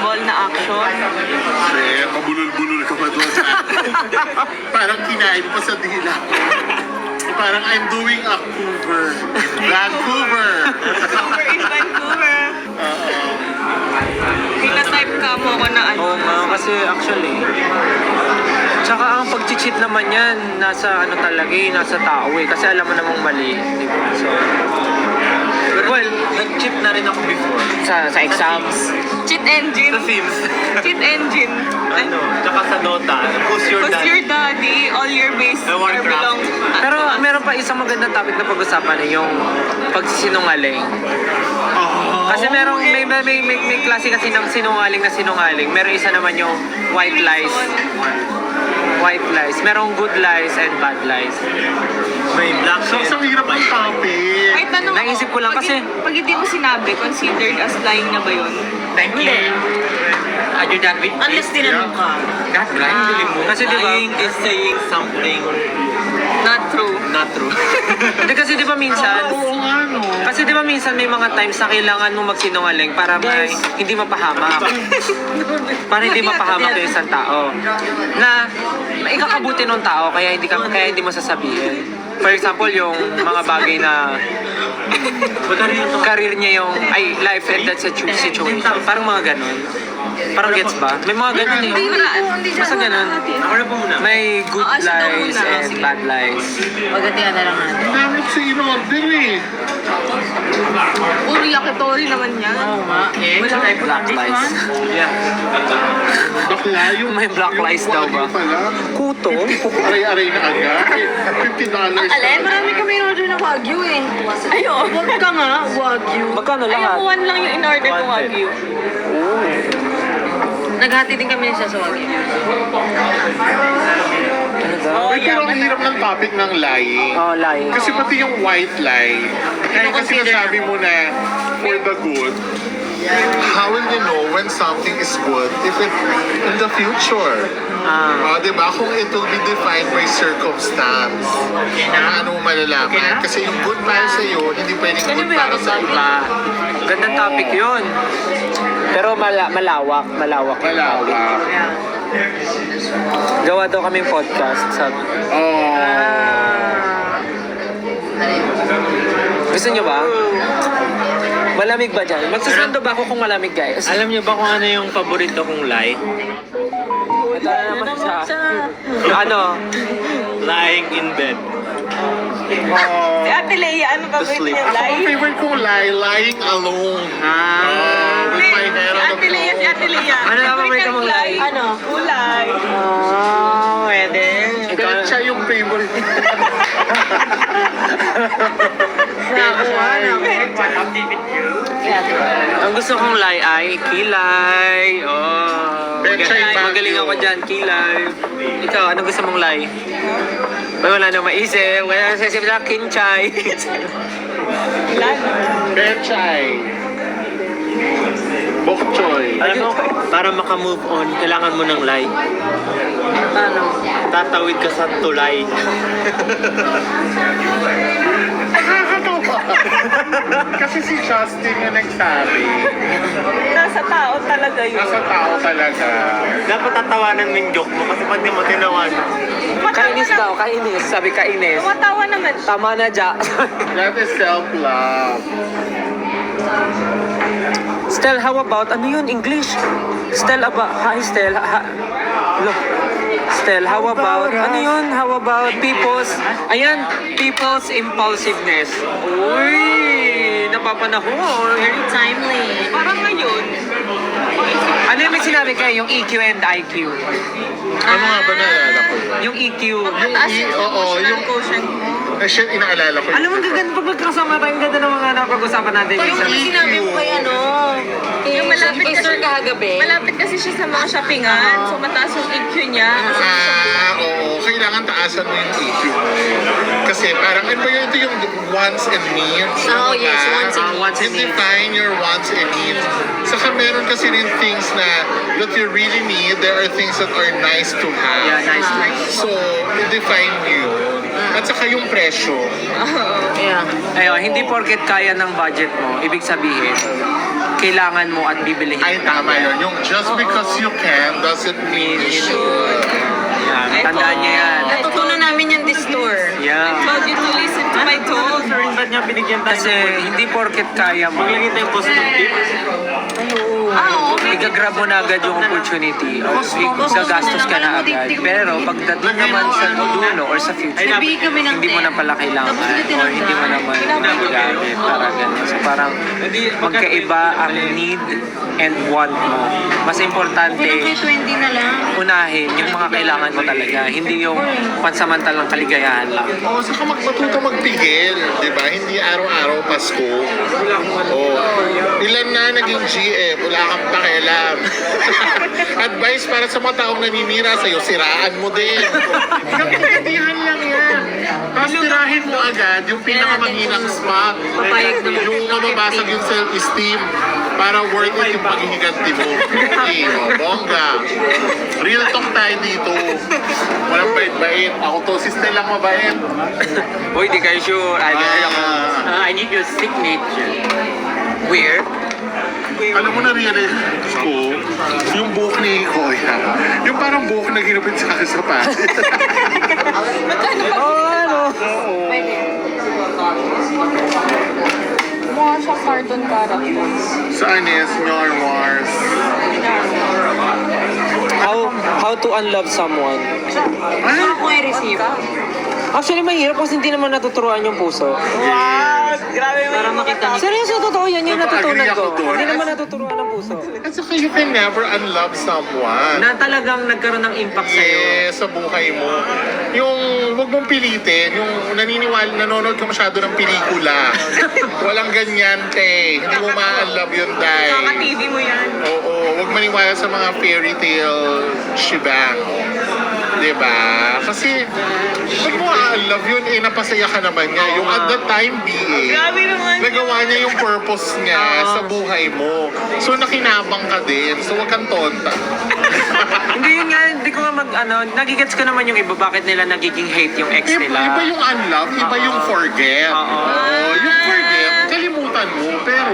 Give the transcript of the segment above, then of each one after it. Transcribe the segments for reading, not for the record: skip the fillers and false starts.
unbelievable na action. Eh, mabulol-bulol ka pa doon. Parang kinain pa sa dila. Parang I'm doing a Vancouver. Vancouver! We're in Vancouver. Pina-type ka mo ako na ano. Oo nga, kasi actually, tsaka ang pag-cheat naman yan, nasa ano talaga eh, nasa tao eh. Kasi alam mo namang mali, di ba? So, well, Nag-cheat na rin ako before. sa exams. Cheat engine. Sa Sims. Cheat engine. Ano, tsaka sa Dota. Who's your Cause dad? your daddy, all your base I want are Warcraft. belong. Pero meron pa isang magandang topic na pag-usapan eh, yung pagsisinungaling. Kasi merong may klase kasi ng sinungaling. Meron isa naman yung white lies. White lies. Merong good lies and bad lies. May black So, ang hirap ng topic. Ay, tanong Naisip ko lang pag, kasi- Pag hindi mo sinabi, considered as lying na ba yun? Thank you. Are you done with Unless this? tinanong ka. That's right. Kasi di ba- Lying is saying something Not true. not true. Hindi kasi di ba minsan, Oo nga, no. kasi di ba minsan may mga times na kailangan mo magsinungaling para may hindi mapahamak. Para hindi mapahamak yung isang tao. Na ikakabuti ng tao kaya hindi mo sasabihin. For example, yung mga bagay na career niya yung life and death situation. Parang mga ganun. Parang gets ba? May mga ganun eh. Basta ganun. Ako na po muna. May good siya daw lies muna. and bad lies. Pagdating na lang natin. Namit sa in-order eh. Puro yakitori naman yan. Oo nga. Eh, Black lies. Yeah. Bakla yung... May black yung lies daw ba? wagyu pala. Kuto? Aray-aray na agad. $50 Alin? marami kami in-order na Wagyu eh. Ayun. Huwag ka nga, Wagyu. Magkano Ayun, lahat? one lang yung in-order ko Wagyu. Naghati din kami siya sa Wagyu. Oh, Pero ang hirap ng topic ng lying. Oh, lying. Kasi pati yung white lie, kahit kasi sinasabi mo na for the good, how will you know when something is good if it in the future? Diba? Kung it will be defined by circumstance. Paano mo malalaman? Kasi yung good para sa'yo, hindi pwedeng good para sa iba. Gandang topic yun. Pero malawak. Malawak. Gawa daw kaming podcast, sabi. Oh. Gusto nyo ba? Malamig ba dyan? Magsusundo ba ako kung malamig, guys? Alam niyo ba kung ano yung paborito kong lie? Ito na naman siya. Ano? Lying in bed. Si Ate Leia, ano ba To sleep. niya? Ako ang Lying? favorite kong lie, lying alone. With my hair Si on the Ate Leia, si Ate Leia. Ano naman may Favorite kamang niyang lie? Ano? Kulay. Pwede. Pero siya yung favorite. Ang gusto kong lie ay kilay. Oh. Betchay Magaling ako dyan, kilay. Ikaw, ano gusto mong lie? Ay, wala na maisip. Wala na sasip na kinchay. Betchay. Bok choy. Alam mo, para makamove on, kailangan mo ng lie. Ano? Tatawid ka sa tulay. Kasi si Justin yung nagsabi. Nasa tao talaga yun. Nasa tao talaga. Dapat tatawanan mo yung joke mo kasi pag di mo tinawanan. Kainis daw, kainis. Sabi kainis. Tumatawa naman siya. Tama na, Ja. That is self-love. Stel, how about, ano yun, English? Stel, hi Stel. Look. Stel, how about, ano yun? How about people's, ayan, people's impulsiveness. Uy, napapanahon. Very timely. Parang ngayon. Ano yung may sinabi kayo, yung EQ and IQ? Ano nga ba naalala ko? Yung EQ. Mataas yung Oo, emotional yung- quotient mo. Shit, inaalala ko. Alam mo, gaganda pag magkasama tayo, ganda ng mga napag-usapan natin. Yung sinabi mo kay ano, Yung malapit kay kasi, Sir kahagabi. malapit kasi siya sa mga shoppingan. So mataas yung EQ niya. Oo, kailangan taasan mo yung EQ mo. Kasi parang, ano ba yun? Ito yung wants and needs. Oh, Ano yes, ba? wants and wants and You needs. define your wants and needs. Saka meron kasi rin things na that you really need. There are things that are nice to have. Yeah, nice. So, i-define yun. At saka yung presyo. Yeah. Ayun, hindi porket kaya ng budget mo, ibig sabihin, kailangan mo at bibilihin. Ay, tama yun. Yung just because you can doesn't mean you should. Yan, tandaan niya yan. Natutunan namin yan this tour. Yeah. Told you to listen to my tone. Ba't niya binigyan tayo Kasi hindi porket kaya mo, Maglagay tayong post ng tips. Oo. igagrab mo na agad yung opportunity o gagastos ka na agad. Pero pagdating naman sa dulo or sa future, Nabigay kami ng hindi mo na pala kailangan or hindi mo naman ginagamit para ganun. So parang magkaiba ang need and want mo. Mas importante Kailang kay 20 na lang. unahin yung mga kailangan mo talaga, hindi yung pansamantalang kaligayahan lang. Oo, saka matuto magpigil, di ba? Hindi araw-araw Pasko. Oh, ilan na naging GM, wala kang pakialam. Advice para sa mga taong naninira sa'yo, siraan mo din. Kapitihan lang yan. Tapos tirahin mo agad yung pinakamanghinang spot. Papayag naman. Yung mababasag yung self-esteem para worth it yung paghihiganti mo. Okay, oh, bongga. Real talk tayo dito. Walang bait-bait. Ako to, si Stella lang mabait. Uy, di kayo sure. Ah. I need your signature. Where? Alam mo, na-realize ko, yung buhok ni Koya, yung parang buhok na ginupit sa akin sa pati. Mukha siyang cartoon character. Sa Anes, Star Wars. How to unlove someone? Ano ko i-receive? Actually, mahirap kasi hindi naman natuturuan yung puso. Para makita niyo. Seryoso, totoo yan yung natutunan Agree ko. ako doon. Hindi naman natuturuan ng puso. At saka you can never unlove someone. Na talagang nagkaroon ng impact sa'yo. Yes, sa buhay mo. Yung, wag mong pilitin, yung nanonood ka masyado ng pelikula. Walang ganyan, te. Hindi mo ma-unlove yun, dahil. Kaka-TV mo yan. Oo, wag maniwala sa mga fairy tale shebang. Diba? Kasi, wag mo love yun, napasaya ka naman niya. Yung at that time being, Grabe naman. nagawa niya yung purpose niya sa buhay mo. So, nakinabang ka din. So, wag kang tonta. Hindi yun nga, hindi ko nga nagigets ko naman yung iba, bakit nila nagiging hate yung ex Iba nila. yung unlove, iba yung forget. Oo. Yung forget, kalimutan mo. Pero,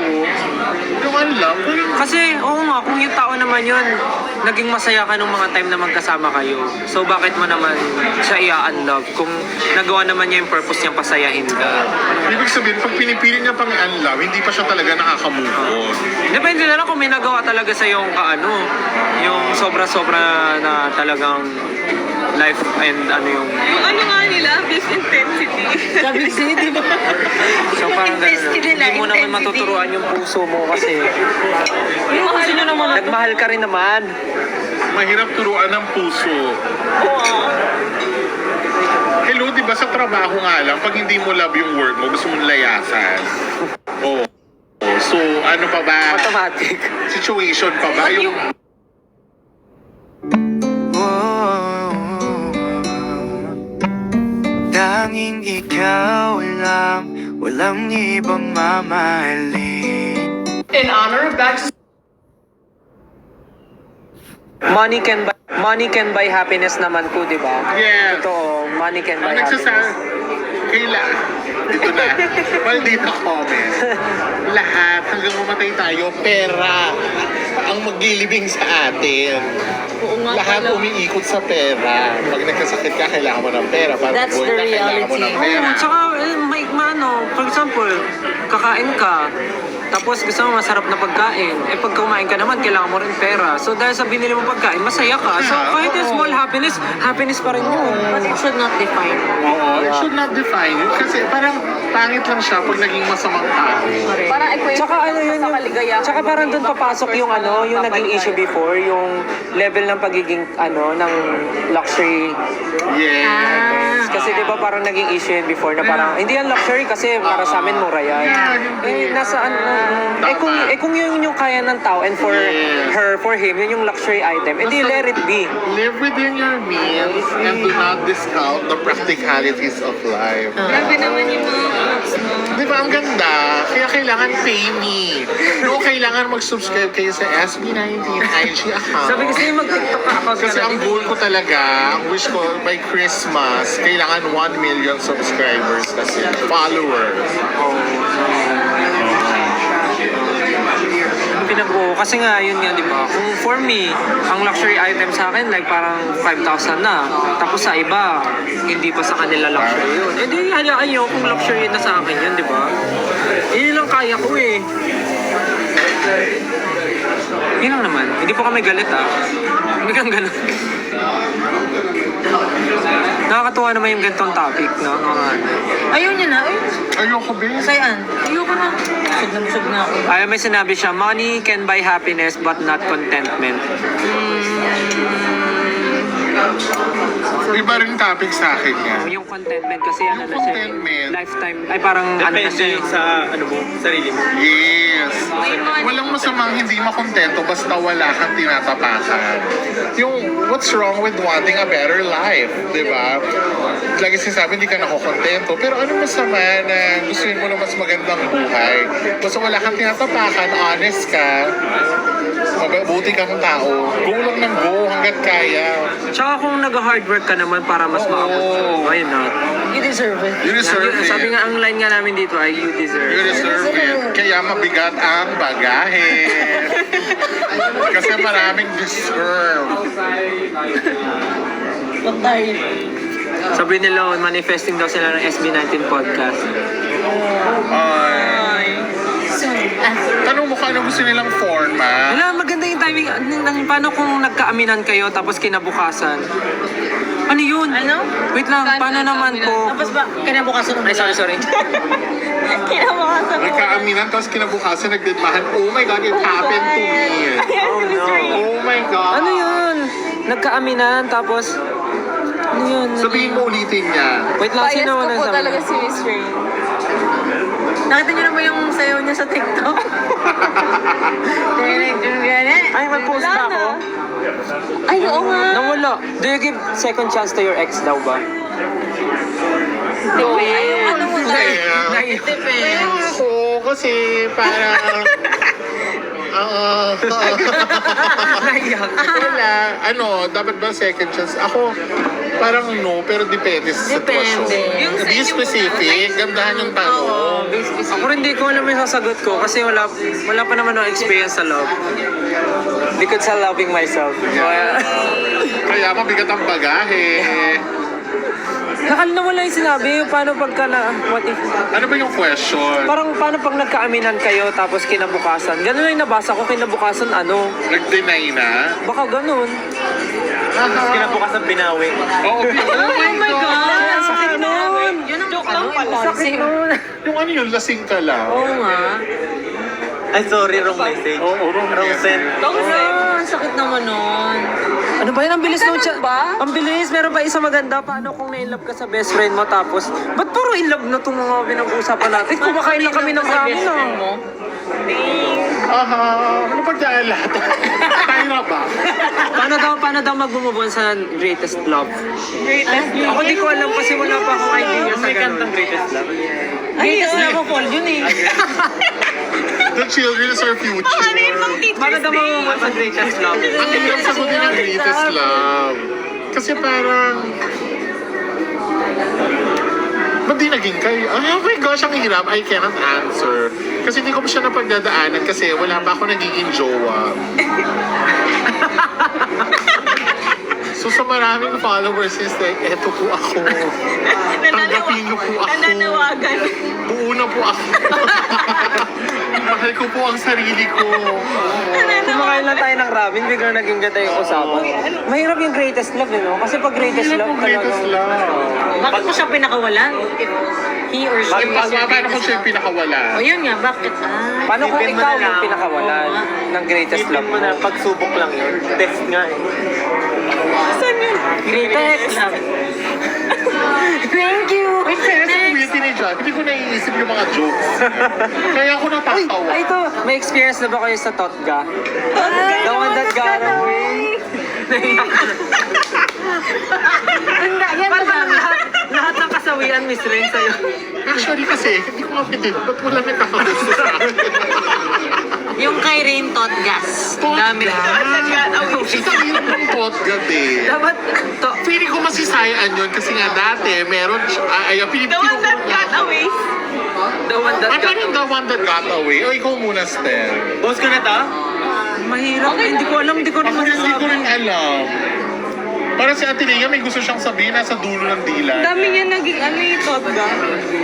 yung unlove, Kasi, oo nga, kung yung tao naman yun, naging masaya ka nung mga time na magkasama kayo. So, bakit mo naman siya i-unlove kung nagawa naman niya yung purpose niyang pasayahin ka? ibig sabihin, pag pinipili niya pang unlove, hindi pa siya talaga nakaka-move on. Depende na lang kung may nagawa talaga sa yung yung sobra-sobra na talagang life and yung... Yung ano nga nila, beef intensity. Sabi ko sa'yo, di ba? So parang Intensity ganun. nila, Hindi mo naman intensity. matuturuan yung puso mo kasi Yung mahal nyo naman. nagmahal ka rin naman. Mahirap turuan ng puso. Hello, di ba sa trabaho nga lang, pag hindi mo love yung work mo, gusto mong layasan. Oh. So, ano pa ba? Automatic. Situation pa ba? Yung Tanging ikaw lang, walang ibang mamahalin. In honor of back to Money can buy happiness naman po, di ba? yes. Totoo, money can buy Ang nagsasabi, happiness. kailan? Dito na. Mali na comment. Lahat, hanggang mamatay tayo, pera ang maglilibing sa atin. Lahat umiikot sa pera. Pag nagkasakit ka, kailangan mo ng pera. Pag That's buhay the ka, kailangan mo ng reality. pera. Oo, tsaka may for example, kakain ka, tapos gusto mo masarap na pagkain. Pag kumain ka naman, kailangan mo rin pera. So dahil sa binili mo pagkain, masaya ka. So kahit yung small happiness, happiness pa rin yun. But it should not define. Oo, it should not define you. Kasi parang pangit lang siya pag naging masamang tao. Para equate Tsaka yun yung, tsaka parang doon papasok yung yung naging issue before, yung level ng pagiging ng luxury. Yes. Kasi di ba parang naging issue yun before na parang hindi yan luxury kasi para sa amin mura yan. Kung yun yung kaya ng tao and for Yes. her, for him, yun yung luxury item, edi let it be. Live within your means and do not discount the practicalities of life. Grabe naman yung mga quotes mo. Di ba, ang ganda? Kaya kailangan pay me. No, kailangan mag-subscribe kayo sa SB19 IG account. Sabi kasi mag-TikTok ka account Kasi ang goal ko talaga, ang wish ko by Christmas, kailangan 1 million subscribers kasi. Followers. pinag-oo. Kasi nga, yun nga, di ba? Kung for me, ang luxury item sa akin, like parang 5,000 na. Tapos sa iba, hindi pa sa kanila luxury yun. Eh di, hayaan nyo kung luxury na sa akin yun, di ba? Yun lang kaya ko eh. Yun lang naman. Hindi po kami galit ah. Hindi kang ganun. Nakakatuwa naman yung ganitong topic, no? Mga Ayaw niya na. Ayoko, be. Sayan. Ayoko na. Busog na ako. ay, may sinabi siya, money can buy happiness but not contentment. Iba rin topic sa akin yan. Yung contentment kasi ano na siya, Contentment. lifetime, ay parang ano na siya. Depende sa ano mo, sarili mo. Yes. Walang masamang hindi makontento basta wala kang tinatapakan. Yung what's wrong with wanting a better life, di ba? Lagi sinasabi hindi ka nakokontento. Pero ano masama na gustuin mo na mas magandang buhay? Basta wala kang tinatapakan, honest ka, mabuti kang tao, go lang ng go hanggat kaya. Tsaka kung nag-hard work ka naman para mas maabot, why not? You deserve it. You deserve it. Sabi nga, ang line nga namin dito ay, you deserve You it. deserve it. Kaya mabigat ang bagahe. Kasi maraming deserve. Patay. Sabi nila, manifesting daw sila ng SB19 podcast. Ay. Tanong mo kung ano gusto nilang forma. Wala, maganda yung timing. Paano kung nagkaaminan kayo tapos kinabukasan? Ano yun? Ano? Wait lang, paano naman po? Tapos ba, kinabukasan ng Ay, sorry. Kinabukasan ng Nagkaaminan, tapos kinabukasan nagdidmahan. Oh my God, it happened to me. Oh my God. Ano yun? Nagkaaminan tapos... Ano yun? Sabihin mo ulitin niya. Wait lang, sino Bias ko na po sabi? talaga si Miss Rain. Nakita niyo naman yung sayaw niya sa TikTok? Ay, may post Wala ba na. ako? Ay, oo nga. Nawala. Do you give second chance to your ex daw ba? Ano mo na? Kaya, Depends. ako kasi parang... Wala. Ano, dapat ba second chance? Ako, parang no, pero depende sa sitwasyon. Depende. Yung sa Be inyo specific, gandahan yung tanong. Ako rin di ko alam yung sasagot ko kasi wala pa naman ako experience sa love. Because sa loving myself. Kaya mabigat ang bagahe. Nakal na mo lang yung sinabi, yung paano pagka na, what if, Ano ba yung question? parang paano pag nagkaaminan kayo tapos kinabukasan, ganun lang yung nabasa ko, kinabukasan ano, Nag-deny na? baka ganun. Kinabukasan binawi. Oh my God! Ang sakit nun! Yun ang Joke lang pala. Sakit nun! Yung ano yun, lasing ka lang. Oo nga. Ay, sorry, wrong message. Oo, wrong send. Ang sakit naman nun. Ano ba yun? Ang bilis Ganun nun. ba? Ang bilis. Meron pa isa maganda. Paano kung na-inlove ka sa best friend mo tapos, ba't puro inlove na itong mga pinag-uusapan natin? Kumakain lang kami ng ramen ah. Aha, ano pagdaan lahat? Tayo na ba? Paano daw mag-move on sa greatest love? Ako di ko alam kasi wala pa akong idea sa May ganun. kantang greatest love. Greatest love of all yun eh. The children is our future. Paano daw mag-move on sa greatest love? Ang hirap sagutin ang greatest love. Kasi parang... Ba't di naging kayo? Ay, oh my gosh, ang hirap. I cannot answer. Kasi hindi ko pa siya napagdadaanan kasi wala pa ako nagiging jowa. So sa maraming followers is like, eto po ako. Tanggapin niyo po ako. Nananawagan. Buo na po ako. Mahal ko po ang sarili ko. Kumakain lang tayo ng ramen, biglang naging ganda yung usapan. Mahirap yung greatest love, you know? Kasi pag greatest Sila love, po greatest talagang... love. Bakit mo siya pinakawalan? If he or she is your Paano kung siya yung pinakawala? O yun nga, bakit? Paano kung Isipin mo ikaw na yung lang. pinakawalan ng greatest Isipin love mo mo? na, pagsubok lang yun. Test nga eh. Greatest love. Thank you. Ang kaya sa community ni John, hindi ko naiisip yung mga jokes. Kaya ako natatawa. Ay, ito, may experience na ba kayo sa Totga? The one that got away. Parang lahat ng kasawian, Miss Rain, sa'yo. Actually kasi, hindi ko kapitid. Ba't wala nagkakagusto sa akin? Yung kay Rain Totgas. Dami. Isa hirap ng potgad eh. Dapat, Feeling ko masisayaan yun kasi nga dati meron, The one that got away. The one that Ano yung the one that got away? O ikaw muna, Stel. Boss ko na to? Mahirap. Hindi ko alam. Hindi ko Ako naman rin, hindi ko rin masasabi. alam. Para si Ate Lea, may gusto siyang sabihin, nasa dulo ng dila. Dami niya naging totga.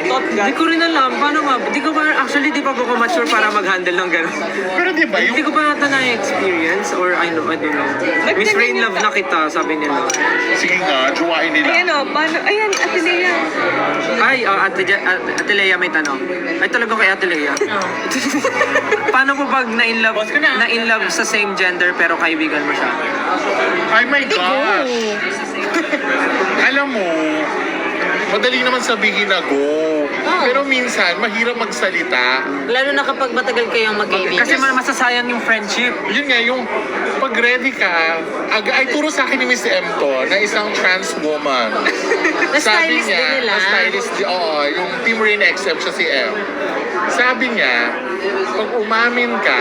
Totga. Hindi ko rin alam. Paano nga? Di ko ba, actually, di pa ako mature para mag-handle ng gano'n. Pero di ba, Hindi yung... ko pa nata na-experience or I don't know. Miss Rain, love na kita, sabi nila. Sige nga, juwain nila. Ayan o, paano? Ayan, Ate Lea. Ay, Ate Lea may tanong. Ay, talaga kay Ate Lea. Paano po pag na-in love sa same gender pero kaibigan mo siya? Ay my gosh! Alam mo, madali naman sabihin na go. Pero minsan, mahirap magsalita. Lalo na kapag matagal kayong mag-ibig. Kasi masasayang yung friendship. Yun nga, yung pag ready ka, ay turo sa akin ni Miss M to, na isang trans woman. Sabi Na-stylist niya, din nila. na-stylist, oo, yung Team Rain XM siya si M. Sabi niya, pag umamin ka,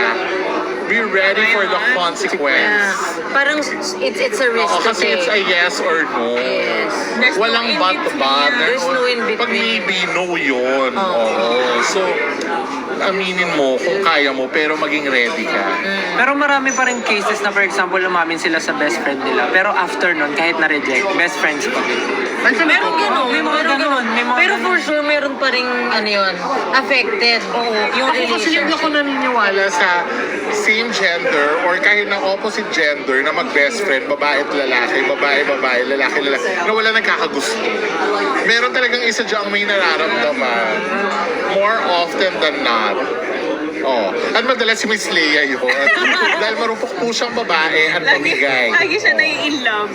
be ready for the consequence. Parang it's a risk Oo, to kasi it's a take. yes or no. Yes. There's no Walang in but between but. yan. There's no in Pag between. maybe, no yun. Oo. So, aminin mo kung kaya mo, pero maging ready ka. Pero marami pa rin cases na for example, umamin sila sa best friend nila. Pero after nun, kahit na-reject, best friends pa rin. Ay, Meron gano'n. May mga ganun, may mga Pero ganun. for sure, meron pa rin, ano yun, affected. Yung Ako kasi hindi relationship. ako naniniwala sa same gender or kahit ng opposite gender na mag-best friend, babae at lalaki, babae, lalaki, na wala nagkakagusto. Meron talagang isa diyang may nararamdaman. More often than not. Oh. At madalas si Miss Lea yun. Dahil marupok po siyang babae at pamigay. Lagi siya nai-in-love.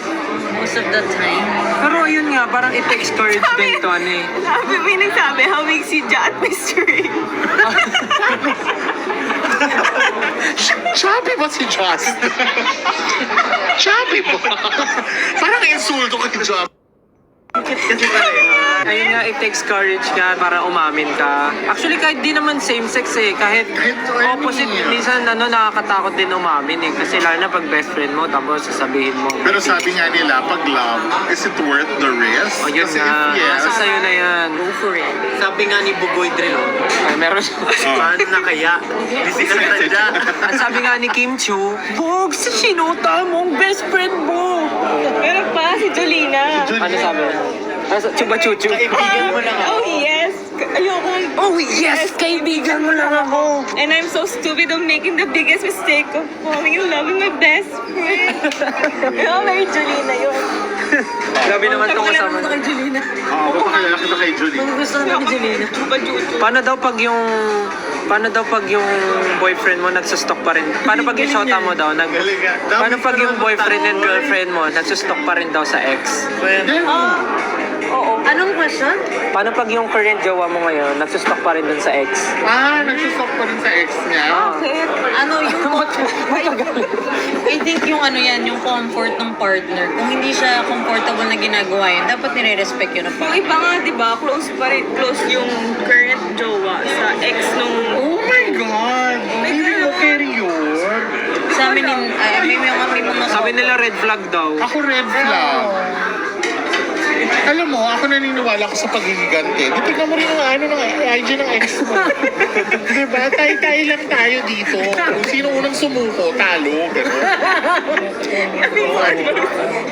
Most of the time. Pero yun nga, parang it takes courage din to, ano eh. Sabi, may nagsabi, hawig si Ja at Mr. Ray. Chubby ba si Just? Chubby ba? Parang insulto kay Just. Ayun nga, it takes courage ka para umamin ka. Actually, kahit di naman same-sex eh. Kahit opposite, minsan nakakatakot din umamin eh. Kasi lalo na pag best friend mo, tapos sasabihin mo. Pero sabi nga nila, pag love, is it worth the risk? O yun Kasi nga, if yes, nasa sa'yo na yan. Go for it. Sabi nga ni Bugoy Drilo, Ay, meron siya. paano na kaya? Busy ka na dyan. At sabi nga ni Kim Chu, Bog, sa sinota mong best friend mo. Meron pa, si Jolina. Ano sabi? Chuba chuchu. Kaibigan mo lang Oh, ako. yes. Ayokong. Oh yes, kaibigan mo lang ako. And I'm so stupid of making the biggest mistake of falling in love with my best friend. Oh, Mary Jolina yun. Grabe naman itong kasama. Kay Julina. papakilala kita kay Julie. Kung gusto naman ni Julina. Paano daw pag yung boyfriend mo nagsustok pa rin? Paano pag yung shota mo daw? Paano pag yung boyfriend and girlfriend mo nagsustok pa rin daw sa ex? Anong question? Paano pag yung current jowa mo ngayon nagsustok pa rin dun sa ex? Nagsusok pa rin sa ex niya. Ano yung... I think yung ano yan, yung comfort ng partner. Kung hindi siya comfortable na ginagawa yun, dapat nire-respect yun ng Yung partner. iba nga, di ba, close pa rin, close yung current jowa sa ex nung... Oh my God! Hindi mo carry yun. Sa amin, may mga Sabi nila red flag daw. Ako red flag. Alam mo, ako naniniwala ko sa pagigigante. Di tignan mo rin ang ng IG ng ex mo. Diba? Tayo-tayo lang tayo dito. Kung sino unang sumuko, talo. Gano'n.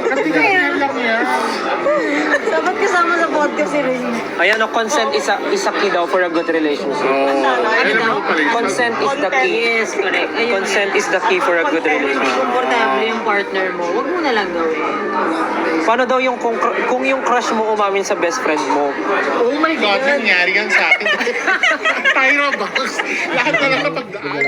Katigayan lang yan. Dapat kasama sa podcast si Rin. Ayan, consent is a key daw for a good relationship. Alam mo pala yun. Consent is the key. Yes, correct. Ayun. Consent is the key for a good Hindi relationship. komportable yung partner mo, wag mo na lang gawin. Paano daw yung kung yung crush mo umamin sa best friend mo? Oh my God, nangyari yan sa akin. Tyra Banks. Lahat na lang na pagdaanan.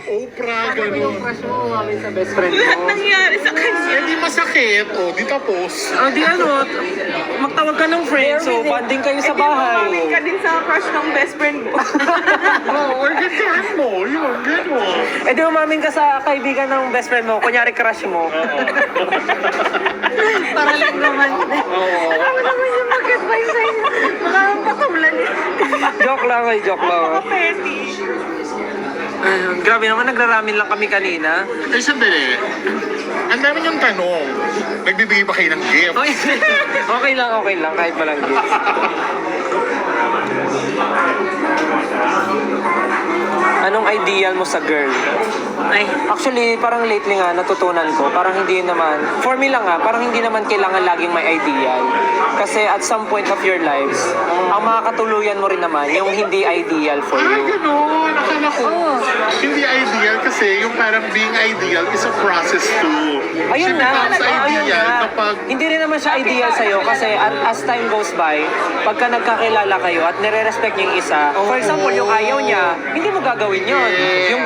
Oprah, gano'n. Crush mo umamin sa best friend Lahat mo? nangyari sa kanya. Eh, di masakit. O, di tapos. Ah, di ano, magtawag ka ng friend, so banding kayo sa bahay. Umamin ka din sa crush ng best friend mo. Or ganyan mo. Yun, gano'n. Eh di umamin ka sa kaibigan ng best friend mo, kunyari crush mo. Para lang naman. Ano naman yung mag-advise sa inyo? Maraming patulan eh. Joke lang ay joke lang. Petty. Grabe naman, nagraramin lang kami kanina. Eh, sandali. Ang dami niyong tanong. Nagbibigay ba kayo ng gift? Okay lang, kahit walang gift. Anong ideal mo sa girl? Ay, Actually, parang lately nga natutunan ko, parang hindi naman, for me lang parang hindi naman kailangan laging may ideal. Kasi at some point of your lives, ang makakatuluyan mo rin naman yung hindi ideal for Ah, you. ganun. Akala ko, hindi ideal kasi yung parang being ideal is a process too. Ayun She na, becomes ayun ideal na. kapag Hindi rin naman siya ideal sa'yo kasi as time goes by, pagka nagkakilala kayo at nire-respect niyo yung isa, for example, yung ayaw niya, hindi mo gagawin yun. Yes. Yung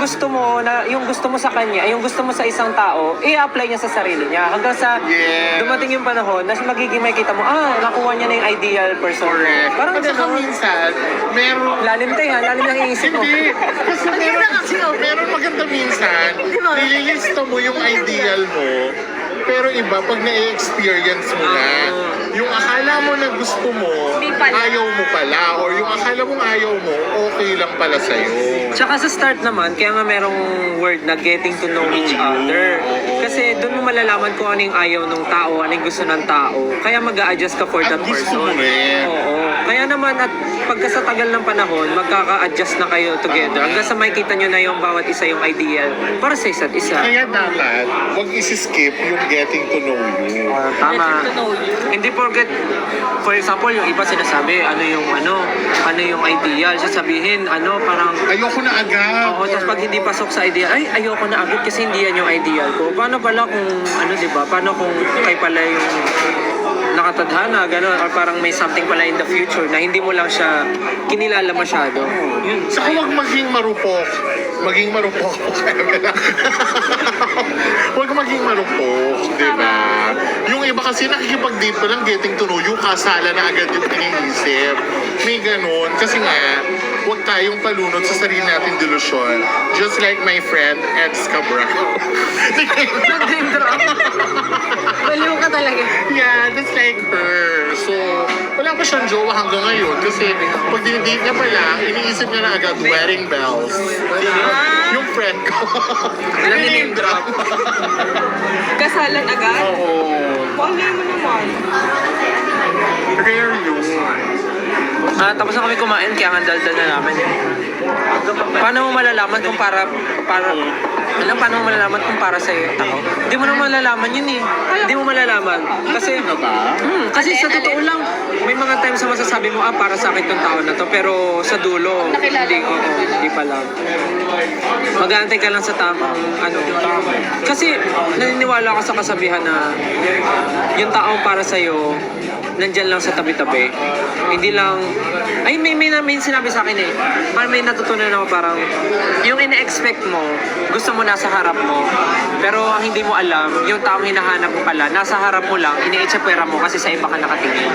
gusto mo sa kanya, yung gusto mo sa isang tao, i-apply niya sa sarili niya. Hanggang sa Yes. dumating yung panahon na magiging may kita mo, nakuha niya na yung ideal person. correct. Parang At saka gano'n. minsan, meron Lalim tayo ha, lalim ng iisip mo. Hindi. Kasi meron maganda minsan, nililista mo yung ideal mo, pero iba pag na-experience mo na, yung akala mo na gusto mo, Hindi pala. ayaw mo pala, or yung akala mong ayaw mo, okay lang pala sa'yo. Tsaka sa start naman, kaya nga merong word na getting to know each other. Kasi doon mo malalaman kung ano yung ayaw ng tao, ano yung gusto ng tao. Kaya mag-a-adjust ka for At that gusto mo person. rin. Oo. Kaya naman at pagka sa tagal ng panahon, magkaka-adjust na kayo together. Hanggang sa makita nyo na yung bawat isa yung ideal para sa isa't isa. Kaya dapat, huwag isi-skip yung getting to know you. Tama. Hindi porket, for example, yung iba sinasabi, ano yung ideal. Sasabihin, parang, Ayoko na agad. oo, tapos pag hindi pasok sa ideal, ay, ayoko na agad kasi hindi yan yung ideal ko. Paano pala kung, di ba, paano kung kay pala yung nakatadhana, gano'n, or parang may something pala in the future na hindi mo lang siya kinilala masyado. Yun. Saka huwag maging marupok. Maging marupok. Huwag maging marupok, di ba? Yung iba kasi nakikipag-date pa lang, getting to know you, kasala na agad yung iniisip. May ganun. Kasi nga, huwag tayong palunod sa sarili nating delusyon. Just like my friend, Ed Cabral. Nag-dream drop. baliw ka talaga. Yeah, just like her. So, wala pa siyang jowa hanggang ngayon kasi pag dinidate niya pala, iniisip niya na agad wedding bells. Yung friend ko. Nag-name drop. Kasalan agad? Oo. Palay mo naman. Rare yun. Tapos na kami kumain, kaya nga daldal na namin. Paano mo malalaman kung paano mo malalaman kung para sa'yo yung tao? Hindi mo naman malalaman yun eh. Hindi mo malalaman. Kasi, Ano ba? kasi sa totoo lang, may mga times na masasabi mo, para sa akin tong tao na to. Pero sa dulo, hindi pa lang. Mag-aantay ka lang sa tamang, Kasi, naniniwala ako sa kasabihan na yung taong para sa'yo, nandyan lang sa tabi-tabi. Hindi lang, may sinabi sa akin eh. Parang may natutunan ako parang, yung ina-expect mo, gusto mo nasa harap mo, pero ang hindi mo alam, yung taong hinahanap mo pala, nasa harap mo lang, ini-itsapwera mo kasi sa iba ka nakatingin.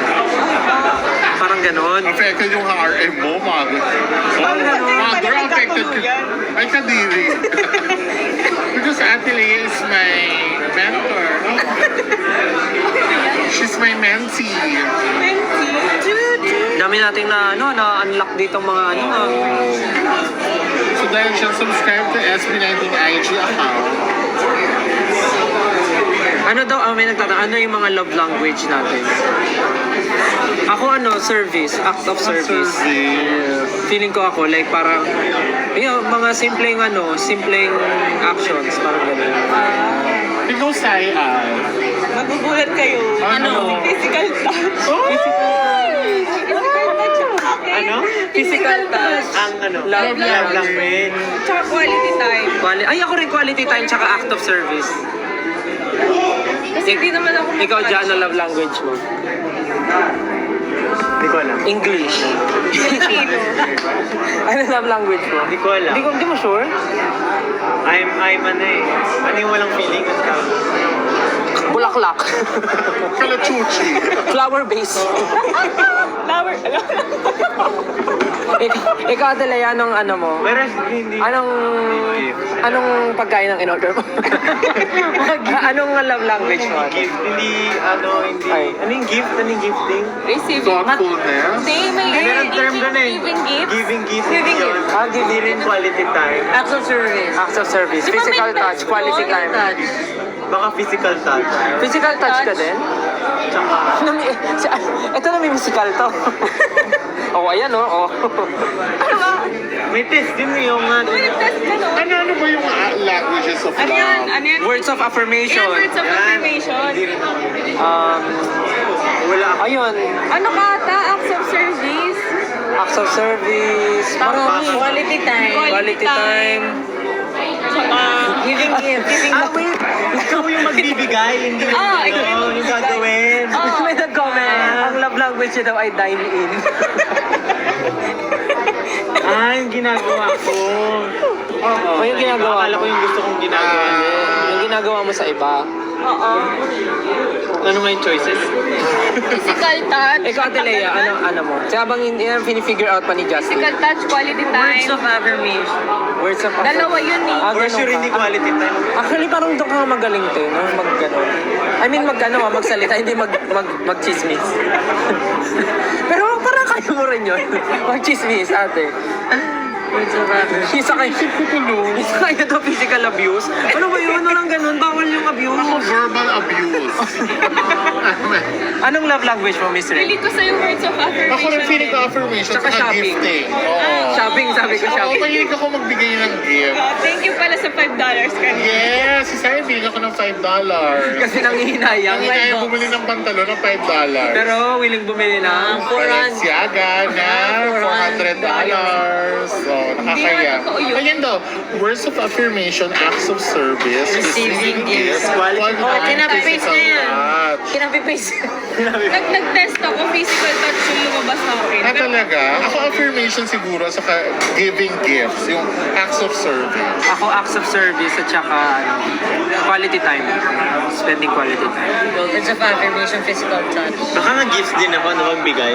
Parang ganon. Affected yung HRM mo, mga ganun. Mother, affected ka. Ay, kadiri. Because Ate Leia is my mentor. She's my mentee. Dami nating na-unlock dito mga So dahil siya subscribe to SB19 IG account, may nagtatanong, ano yung mga love language natin? Ako service, act of service. Feeling ko ako, like parang, mga simpleng actions, parang gano'n. ikaw Saya. Magugulat kayo. Ano? Physical touch. Physical touch ang akin. Physical touch. Love language. Tsaka quality time. Ako rin quality time tsaka act of service. Kasi hindi naman ako Ikaw, Jan, ano love language mo? Hindi ko alam. English. Filipino. Ano love language mo? Hindi ko alam. Hindi mo sure? I'm ano yung walang feeling? Bulaklak. Kalachuchi. Flower base. Flower. Ikaw, Adelaya, anong mo? Meron hindi. Anong pagkain ang in-order mo? Anong love language mo? Gift, hindi. Ay. Ano yung gift? Ano yung gifting? Receiving. Thoughtfulness. Meron term doon eh. Giving gifts. Giving gift. Giving yun. gift. Hindi rin quality time. Acts of service. Acts of service. Di ba Physical may touch. Quality time. Touch. Baka physical touch. Physical touch ka din? Tsaka, Ito na may musical to. Oh, ayan oh. Ano ba? May test din yung May test ka no? Ano ba yung languages of Ano yan? love? Ano yan? Words of affirmation. Yan, words of affirmation. Wala. Ayun. Ano ka ata? Acts of service. Acts of service. Marami. Quality time. Quality time. Tsaka, Giving gift. Giving wait! Ikaw yung magbibigay, hindi yung, ikaw yung yung gagawin. May nag-comment. Ang love language niya daw ay dine in. Yung ginagawa ko. Oo. O yung ginagawa Akala ko mo. yung gusto kong ginagawa. Yung ginagawa mo sa iba. oo. Ano nga yung choices? Physical touch. Ikaw, Adelea, ano mo? Kasi habang fini-figure out pa ni Justin. Physical touch, quality Words time. of affirmation. Words of affirmation. Dalawa yun eh. For sure, hindi quality time. Actually, parang doon ka nga magaling te, no? Mag-gano. I mean, magsalita, hindi mag-chismis. Pero parang kaya mo rin yun. Mag-chismis, ate. Words of affirmation. Isa kayo to physical abuse. Ano ba yun? Walang ganun. Bawal yung abuse. Ako verbal abuse. Anong love language mo, Miss Ray? Pili ko sa'yo words of affirmation. Ako rin feeling ko affirmation Tsaka sa shopping. gifting. Oo. Shopping, sabi ko Oo, shopping. mahilig ako magbigay ng gift. Thank you pala sa $5 kanina. Yes, si Sarah bigyan ako ng $5. Kasi nangihinayang. Ang kaya bumili ng pantalon ng $5. Pero willing bumili ng 400. Balenciaga na $400. So, nakakaya. Hindi, totoo yun. Ayan daw, words of affirmation, acts of service, Receiving gifts. quality Oh, time, kinapapaste physical na yan. touch. Kinapapaste. Nag-test ako, physical touch yung lumabas sa akin. Ah, talaga? Ako affirmation siguro sa giving gifts, yung acts of service. Ako acts of service at saka quality time. Spending quality time. Words of affirmation, physical touch. Baka nga gifts din ako na magbigay.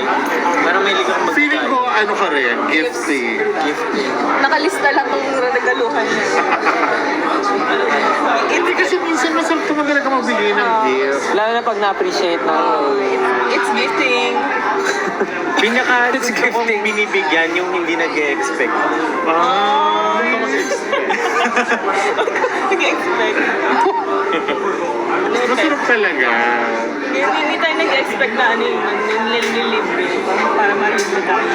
Parang may ligang magbigay. Feeling ko, ano ka rin, gifting. Nakalista lang ng regaluhan niya. Hindi kasi minsan masarap naman talaga magbigay ng gift. Lalo na pag na-appreciate na. It's gifting. Pinaka It's gusto kong gifting. binibigyan yung hindi nag-expect. Ito mag-expect. Nag-expect. Masarap talaga. Hindi tayo nag-expect na ano yun, nililibre. Para marinig tayo.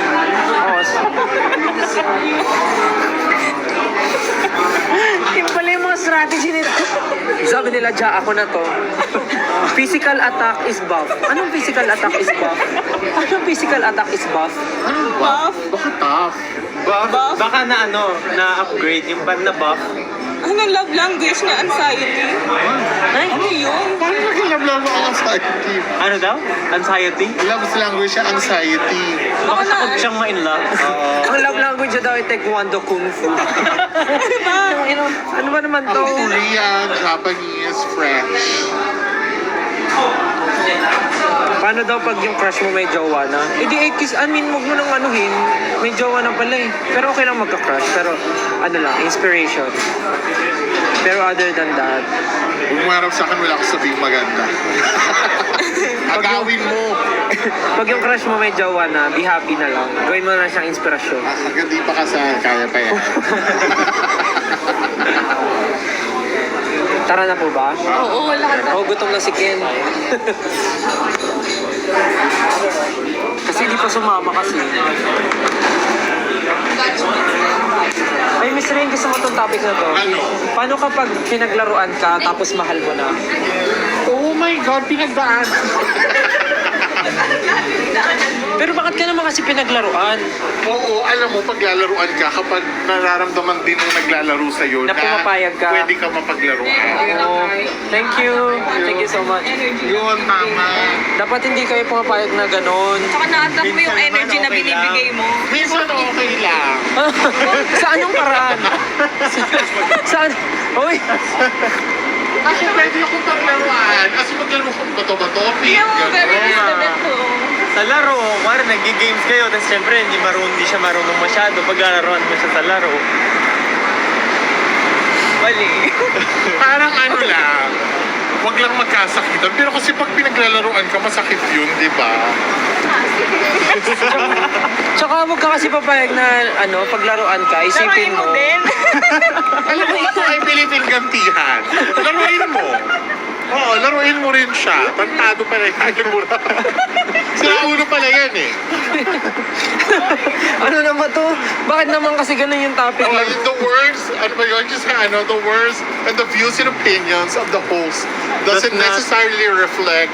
Yung pala yung mga strategy nila. Sabi nila, Diya, ako na to. Physical attack is buff. Anong physical attack is buff? Anong physical attack is buff? Ano ba? Baka tough. Buff? Baka na na-upgrade yung band na buff. Anong love language na anxiety? Ano yun? Paano naging love ang anxiety? Ano daw? Anxiety? Love language siya, anxiety. Baka na, Huwag siyang ma-in-love. Ang love language niya daw ay Taekwondo Kung Fu. Ano ba naman to? Ako Korean, Japanese, French. Paano daw pag yung crush mo may jowa na? Eh di, I mean, huwag mo nang anuhin. May jowa na pala eh. Pero okay lang magka-crush. Pero ano lang, inspiration. Pero other than that, Kung umarap sa akin, wala ko sabihing maganda. Agawin mo. pag yung crush mo may jowa na, be happy na lang. Gawin mo na siyang inspirasyon. Hanggang di pa kasal, kaya pa yan. Tara na po ba? oo, wala ka na. Oh, gutom na si Ken. Kasi di pa sumama kasi. Ay, Miss Rain, gusto mo itong topic na to? Ano? Paano kapag pinaglaruan ka tapos mahal mo na? Oh my God, pinagdaan. Pero bakit ka naman kasi pinaglaruan? Oo, alam mo, paglalaruan ka, kapag nararamdaman din ng naglalaro sa'yo Na pumapayag ka. pwede ka mapaglaruan. Oh, thank you. Thank you so much. Yun, tama. Dapat hindi kayo pumapayag na ganon. Saka na-attack mo yung Minsan naman energy na okay binibigay mo. Minsan okay lang. Sa anong paraan? Saan? Uy! Ako pwede akong paglaruan. Kasi maglaro ko bato-bato, pink, Yung very gano'n. intimate to. Sa laro, kumari nag-games kayo, tapos syempre hindi siya marunong masyado. Paglalaroan mo siya sa laro. Mali. Parang ano lang, wag lang magkasakitan. Pero kasi pag pinaglalaruan ka, masakit yun, di ba? Tsaka huwag ka kasi papayag na paglaruan ka, isipin Laruin mo din. Alam mo, ito ay Philippine gantihan. Laruin mo. Oo, laruin mo rin siya. Tantado pala yung mura. Sila ulo pala yan eh. Ano naman to? Bakit naman kasi ganun yung topic? Oh, the words, ano ba yun? Just the words and the views and opinions of the host doesn't Does not- necessarily reflect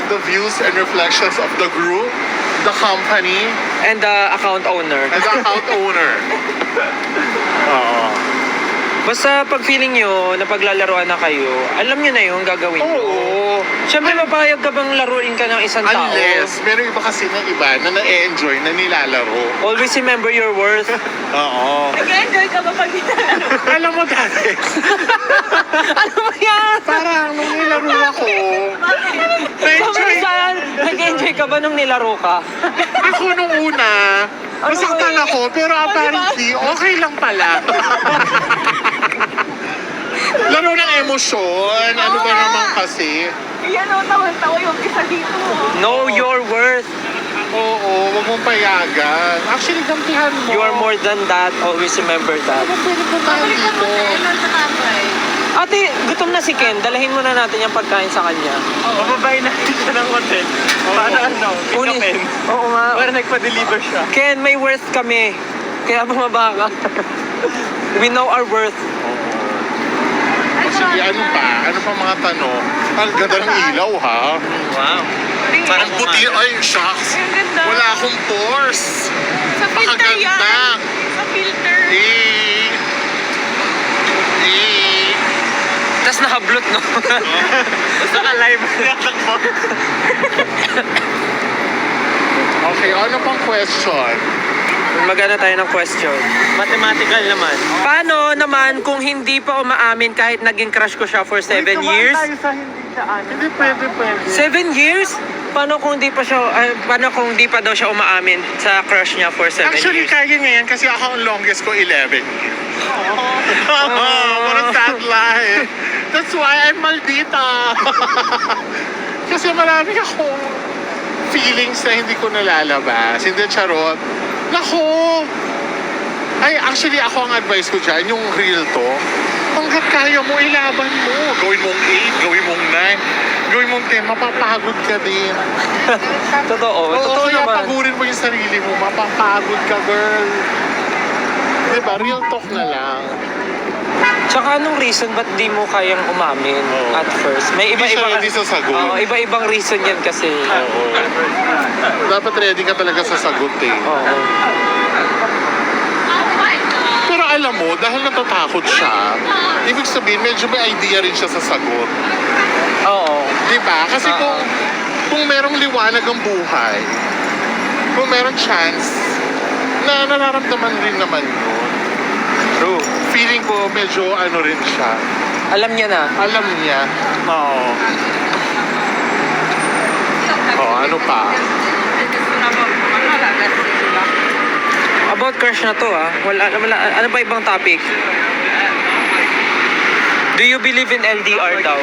the views and reflections of the group, the company, And the account owner. and the account owner. Oo. Basta pag feeling nyo na paglalaroan na kayo, alam nyo na yung gagawin nyo. Oo. Siyempre, mapayag ka bang laruin ka ng isang tao? Unless, meron iba kasi na iba na na-enjoy na nilalaro. Always remember your worth. Oo. Nag-enjoy ka ba pag nilalaro? Alam mo dati, Ano ba yan? parang nung nilaro ako, na-enjoy Saan? Nag-enjoy ka ba nung nilaro ka? ako nung una. Masaktan ako, pero apparently, okay lang pala. Laro ng emosyon. Ano ba naman kasi? Yan o, tawa-tawa yung isa dito. Know your worth. Oo, wag mong payagan. Actually, gampihan mo. You are more than that. Always remember that. Ano pwede po tayo dito? Ate, gutom na si Ken. Dalahin muna natin yung pagkain sa kanya. Mababayin natin siya ng hotel. Para ano, Uni- pick-upin. Oo nga. Para nagpa-deliver siya. Ken, may worth kami. Kaya bumaba ka. We know our worth. O sige, ano pa? Ano pa mga tanong? Ang ganda ng ilaw, ha? Wow. Ang puti, ay, shucks. Ang ganda. Wala akong pores. Sa filter yan. Pakaganda. Sa filter. Eh. Eh. Tapos nakablot, no? Basta ka live natakbo. Okay, ano pang question? Magana tayo ng question. Mathematical naman. Paano naman kung hindi pa umaamin kahit naging crush ko siya for 7 years? Hindi pwede. 7 years? Paano kung di pa siya, paano kung di pa daw siya umaamin sa crush niya for 7 Actually, years? kaya niya yan kasi ako ang longest ko 11 years. What a sad life. That's why I'm maldita. Kasi marami akong feelings na hindi ko nalalabas. Hindi, charot. Nako! Ay, actually, ako ang advice ko dyan, yung real talk. Hanggat kaya mo, ilaban mo. Gawin mong 8, gawin mong 9, gawin mong 10, mapapagod ka din. Totoo, Oo, totoo kaya naman. pagurin mo yung sarili mo, mapapagod ka, girl. Diba, real talk na lang. Tsaka anong reason ba't di mo kayang umamin Oo. at first? May Hindi siya iba-iba ready sa sagot. Oo, iba-ibang reason yan kasi. Oo. Dapat ready ka talaga sa sagot eh. Oo. Pero alam mo, dahil natatakot siya, ibig sabihin, medyo may idea rin siya sa sagot. Oo. Diba? Kasi kung merong liwanag ang buhay, kung merong chance, na nararamdaman rin naman yun. True. Feeling ko medyo ano rin siya. Alam niya na. Alam niya. Oo. Oh, ano pa? About crush na to wala, ano ba ibang topic? Do you believe in LDR daw?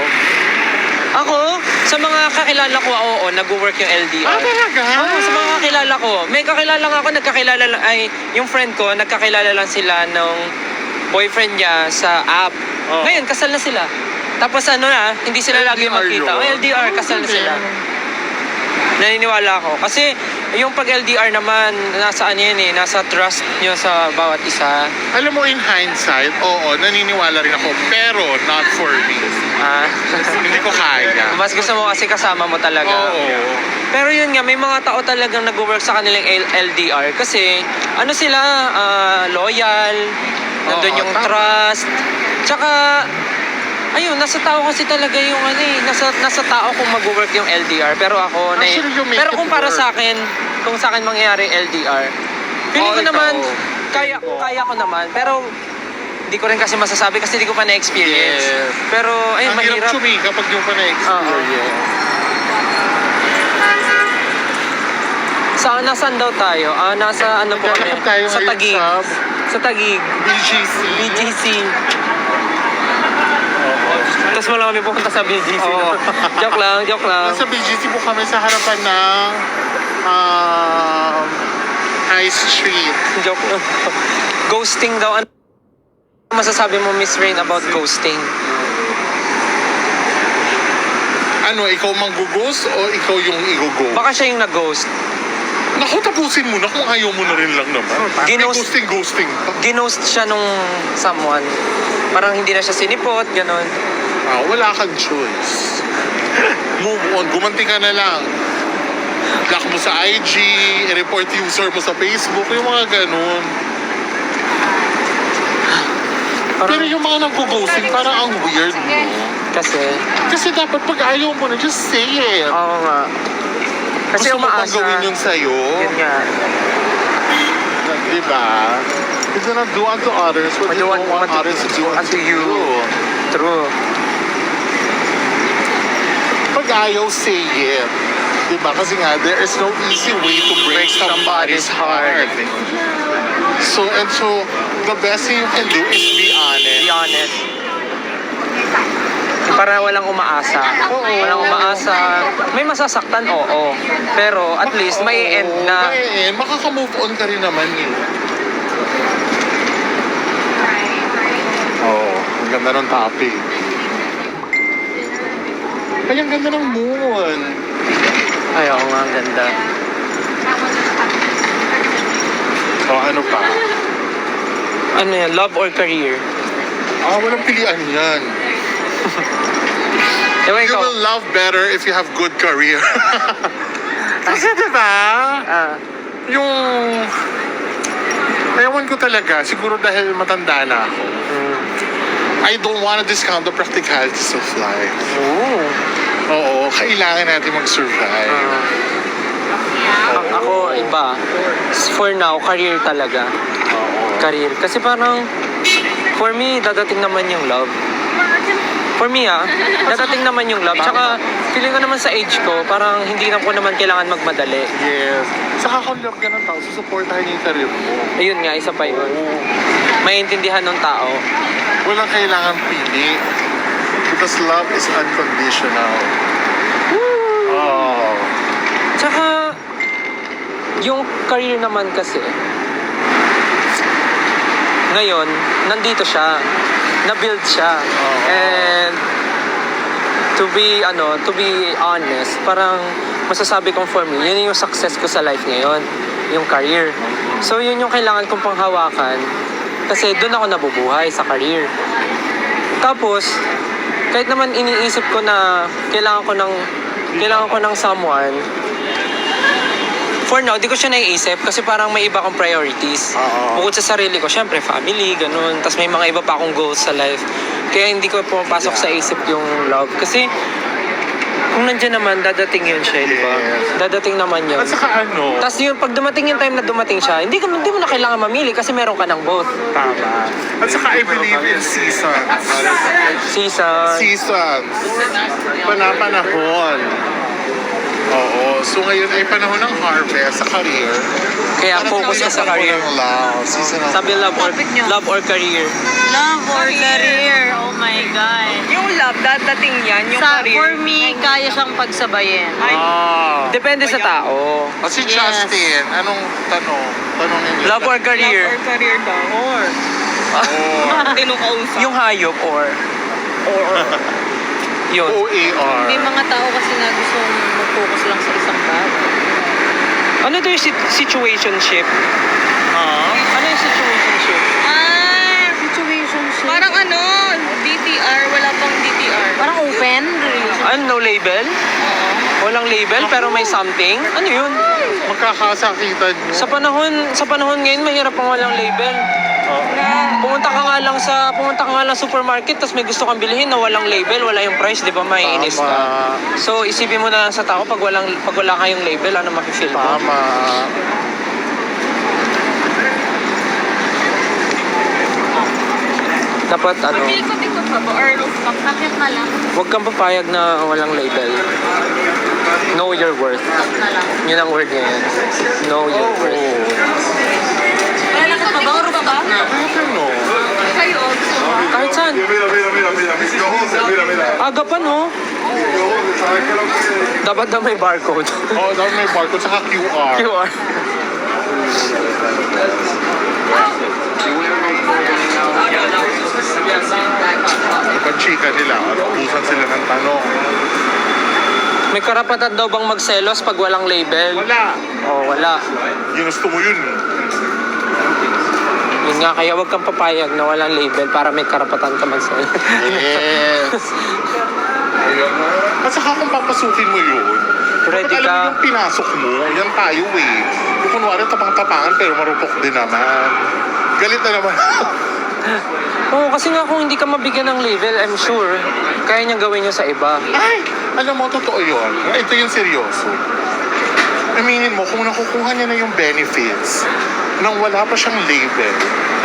Ako, sa mga kakilala ko, oo, nag-work yung LDR. Talaga? Oo, sa mga kakilala ko. May kakilala nga ako, nagkakilala lang, yung friend ko, nagkakilala lang sila nung boyfriend niya sa app. Oh. Ngayon, kasal na sila. Tapos hindi sila lagi LDR magkita. yun? LDR, kasal na sila. Naniniwala ako. Kasi yung pag LDR naman, nasa nasa trust nyo sa bawat isa. Alam mo, in hindsight, oo, naniniwala rin ako, pero not for me. Hindi ko kaya. Mas gusto mo kasi kasama mo talaga. Oo. Pero yun nga, may mga tao talagang nag-work sa kanilang LDR kasi sila, loyal, nandun Oo, yung tama. trust. Tsaka, ayun, nasa tao kasi talaga yung nasa tao kung mag-work yung LDR. Pero ako, Actually, you make pero it kung para work. sa akin, kung sa akin mangyayari LDR, feeling ko ikaw. naman, kaya ko naman. Pero, hindi ko rin kasi masasabi kasi hindi ko pa na-experience. Yes. Pero, ayun, Ang hirap mahirap. tsumi kapag yung pa na-experience. Nasaan daw tayo? Nasa ano po kami? Magkakap tayo Sa ngayon Taguig. Sa Taguig. BGC. BGC. Tapos mo lang kami pupunta sa BGC. Oo. Joke lang. Nasa BGC po kami sa harapan ng High Street. Joke lang. Ghosting daw. Ano masasabi mo, Miss Rain, about ghosting? Ano, ikaw mang-ghost o ikaw yung i-ghost? Baka siya yung nag-ghost. Naku, tapusin mo na kung ayaw mo na rin lang naman. Ginost- Ghosting pa. Ginost siya nung someone. Parang hindi na siya sinipot, ganon. Wala kang choice. Move on, gumanti ka na lang. Block mo sa IG, report user mo sa Facebook, yung mga ganun. Pero yung mga nag-ghosting, parang ang weird mo. Kasi dapat pag ayaw mo na, just say it. Oo nga. Kasi Gusto mo bang umaasa. gawin yun sa'yo? Yun nga. Diba? It's gonna do unto others what you don't want others to do unto you. True. Pag ayaw, say it. Diba? Kasi nga, there is no easy way to break somebody's heart. So, the best thing you can do is be honest. Be honest. Para walang umaasa. Walang umaasa. May masasaktan, oo. Pero at least may end na. May end. Makaka-move on ka rin naman eh. Ang ganda ng topic. Ay, ang ganda ng moon. Ay, oo nga, ang ganda. Ano pa? Ano yan? Love or career? Walang pilian yan. Ewan You ko. will love better if you have good career. Kasi diba? Yung... Ewan ko talaga. Siguro dahil matanda na ako. I don't wanna discount the practicalities of life. Oo, kailangan natin mag-survive. Ako, iba. For now, career talaga. Career. Kasi parang, for me, dadating naman yung love. For me, dadating naman yung love. Tsaka, feeling ko naman sa age ko, parang hindi na ko naman kailangan magmadali. Yes. Saka kung love ka ng tao, susuportahan yung career mo. Ayun nga, isa pa yun. Maintindihan ng tao. Walang kailangan pili. Because love is unconditional. Tsaka, yung career naman kasi, ngayon, nandito siya. Na-build siya. And, to be honest, parang masasabi kong for me, yun yung success ko sa life ngayon. Yung career. So, yun yung kailangan kong panghawakan. Kasi doon ako nabubuhay sa career. Tapos, kahit naman iniisip ko na kailangan ko ng someone, for now, di ko siya naiisip kasi parang may iba akong priorities. Bukod sa sarili ko, syempre, family, ganun. Tapos may mga iba pa akong goals sa life. Kaya hindi ko pumapasok sa isip yung love. Kasi, kung nandiyan naman, dadating yun siya, di ba? Dadating naman yun. At saka ano? Tapos yung pag dumating yung time na dumating siya, hindi mo na kailangan mamili kasi meron ka ng both. Tama. At saka I believe in seasons. Seasons. Panahon. Oo. So ngayon ay panahon ng harvest sa career. Kaya focus ka sa career. Season of Sabi love or career. Love or career? Oh my God. Yung love, dadating yan. Yung career. For me, kaya siyang pagsabayin. Depende sa tao. Si Justin, anong tanong? Tanongin niyo. Love or career? Love or career daw. Or. Tinong kausap. Yung hayop or yun. OAR. May mga tao kasi na gusto mag-focus lang sa isang bagay. Ano to yung situationship? Ano yung situationship? Situationship. Parang ano, DTR, wala pang DTR. Parang open relationship. Ano, no label? Walang label pero may something? Ano yun? Magkakasakitan niyo. Sa panahon ngayon, mahirap pang walang label. Pumunta ka nga lang sa supermarket tapos may gusto kang bilhin na walang label, wala yung price, 'di ba? Maiinis ka. So isipin mo na lang sa tao pag wala kayong label, ano mafe-feel mo? Tama. Dapat Ikot-ikot pa ba? Or rooftop? Bakit na lang? huwag kang papayag na walang label. Know your worth. Yun ang word ngayon. Know your worth. Wala lang ka ba? Rooftop na. Ano? Kayo also. Kahit saan. Aga pa, no? Dapat na may barcode. Oo, dapat may barcode saka QR. QR. Pag-chika nila, busan sila ng tanong. May karapatan daw bang magselos pag walang label? Wala. Oh, wala. Ginusto mo yun. Yun nga, kaya wag kang papayag na walang label para may karapatan ka magselos. Yes. Ayan na. At saka kung papasukin mo yun, Ready dapat alam mo ka? yung pinasok mo, yan tayo eh. Yung kunwari tapang-tapangan pero marupok din naman. Galit na naman. Oo, kasi nga kung hindi ka mabigyan ng label, I'm sure, kaya niyang gawin niya sa iba. Ay, alam mo, totoo yun. Ito yung seryoso. Aminin mo, kung nakukuha niya na yung benefits nang wala pa siyang label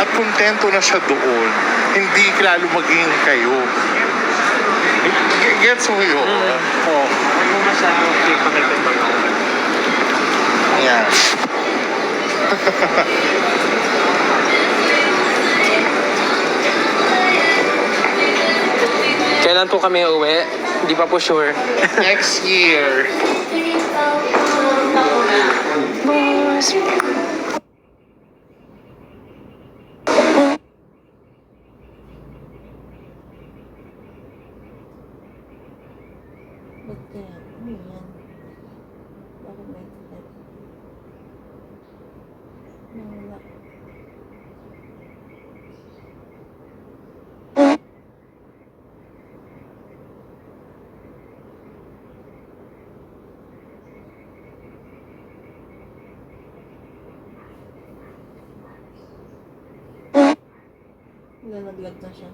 at kontento na siya doon, hindi lalo maging kayo. Gets mo yun? Oo. Huwag mo masyadong pakipag Ayan. Kailan po kami uuwi? Hindi pa po sure. Next year. Ba't kaya? Ano yan? Bakit may ticket? Wala. Lalaglag na siya.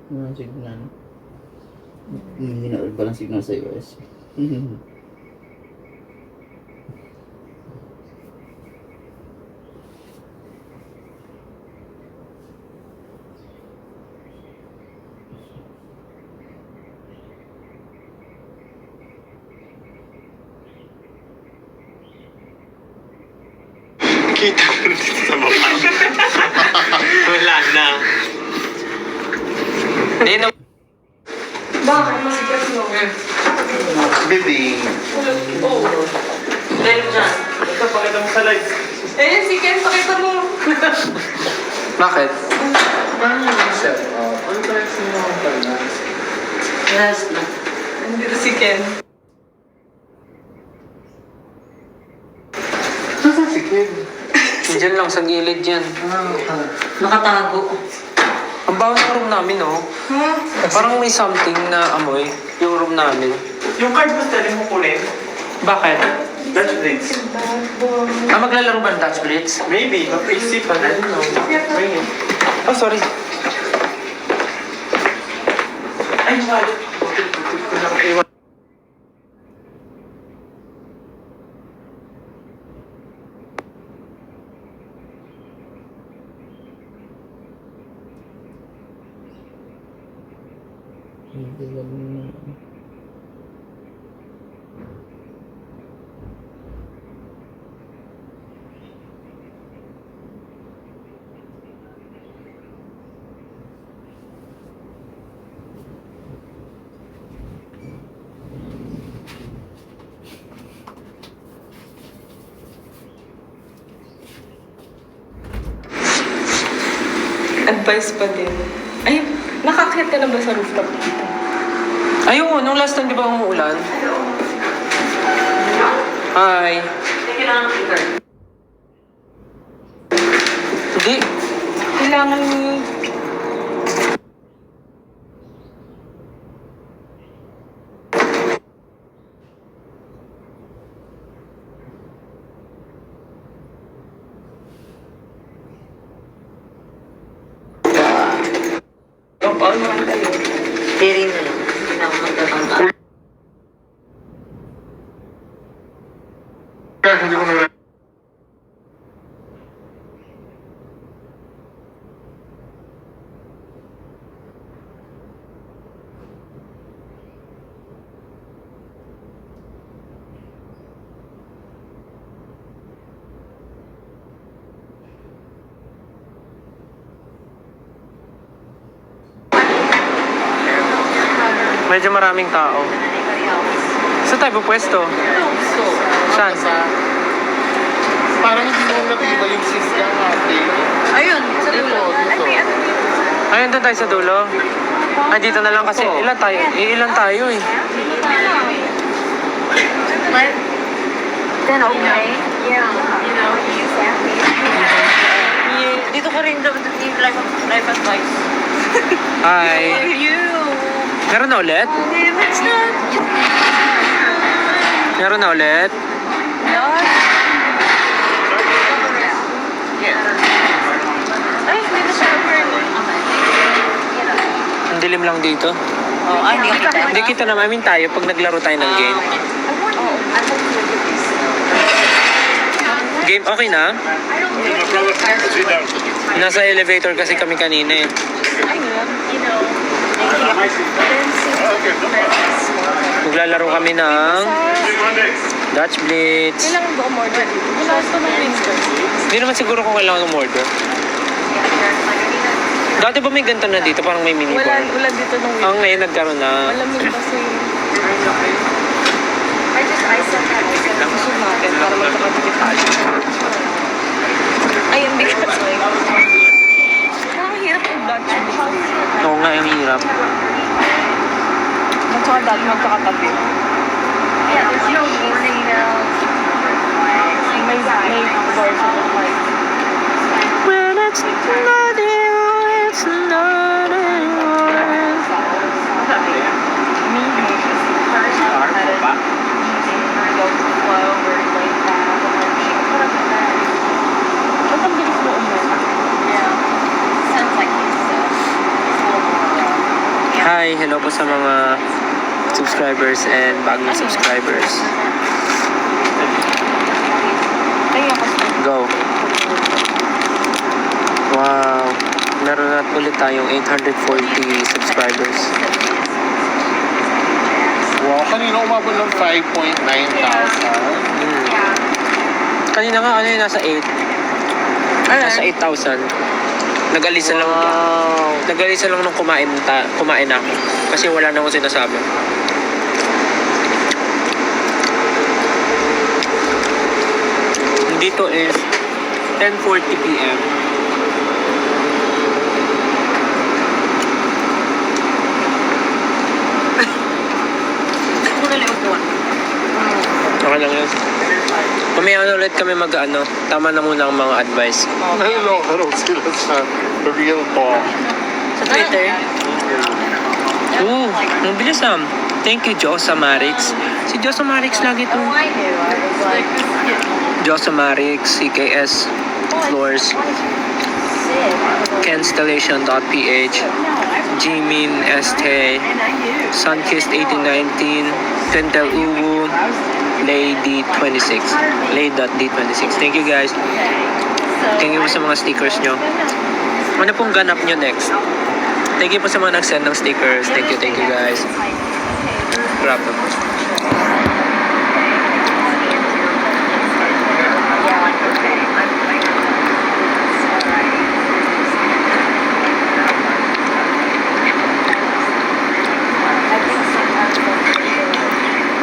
Walang signal. Hindi na walang signal sa US. Kita ko dito sa baba. Wala na. Hindi na. Bidding. Dahil dyan. Ito, pakita mo sa live. Eh, si Ken, pakita mo. Bakit? Paano yung set up? Ano tayo sinuha Yes na. Nandito si Ken. Nasaan si Kim? Diyan lang, sa gilid yan. Nakatago. Ang baho ng room namin, oh. Parang may something na amoy, yung room namin. Yung card mo, dali mo kunin. Bakit? Dutch Blitz. Ah, maglalaro ba ng Dutch Blitz? Maybe. Mag-isipan. I don't know. Bring it. Oh, sorry. Ay, wallet. Butit ko lang iwan. Advice pa din. Ay, nakakit ka na ba sa rooftop dito? Ayun, nung last time di ba umuulan? Hi. Kailangan ng card. Hindi. Kailangan Hearing na lang. Hindi na ako magtatangka. Kaya hindi ko na Medyo maraming tao. Saan tayo pupwesto? Saan? parang hindi mo natibay yung sis ka ate. Ayun, sa Dito, dulo. dito. Ayun, doon tayo sa dulo. Ay, dito na lang kasi. Ilan tayo? Ilan tayo eh. Then okay. Yeah. You know, he's happy. Dito ka rin daw yung life advice. Hi. You. Meron na ulit? It's not. Meron na ulit? Ay, hindi na siya Ang dilim lang dito. Oh, ay, hindi ka kita. Hindi kita naman. I mean tayo pag naglaro tayo ng game. Game okay na? Nasa elevator kasi kami kanina eh. Maglalaro kami ng Dutch Blitz. Kailangan ba umorder? Wala ito ng winter. Hindi naman siguro kung kailangan umorder. Dati ba may ganito na dito? Parang may minibar. Wala dito ng winter. Ngayon nagkaroon na. Malamig kasi. Gusto natin para magkakadikit tayo. Ay, ang bigat. Nakahirap yung Dutch Blitz. Oo nga, ang hirap. At saka dati magkakatabi. May version of like. When it's not you, it's not anyone. Ba't ang bilis mo umuwi? Hi, hello po sa mga subscribers and bagong subscribers. Ay, ako sa Go. Wow. Meron na ulit tayong 840 subscribers. Wow, kanina umabot ng 5.9 thousand. Kanina nga, ano yung nasa 8? Nasa 8,000. Nag-alisa lang. Nag-alisa lang nung kumain ako. Kasi wala na akong sinasabi. Dito is 10:40 PM. Okay lang yun. Mamaya na ulit kami mag-ano. Tama na muna ang mga advice. Naliloko raw sila sa real talk. Sa Twitter? Oo, ang bilis Thank you, Josa Marix. Si Josa Marix lagi itong... Josa Marix, CKS, Floors, Constellation.ph, Jimin ST, Sunkissed 1819, Tentel Uwu, Lady26. Lay.D26. Thank you guys. Thank you po sa mga stickers nyo. Ano pong ganap nyo next? Thank you po sa mga nag-send ng stickers. Thank you guys. Grab them.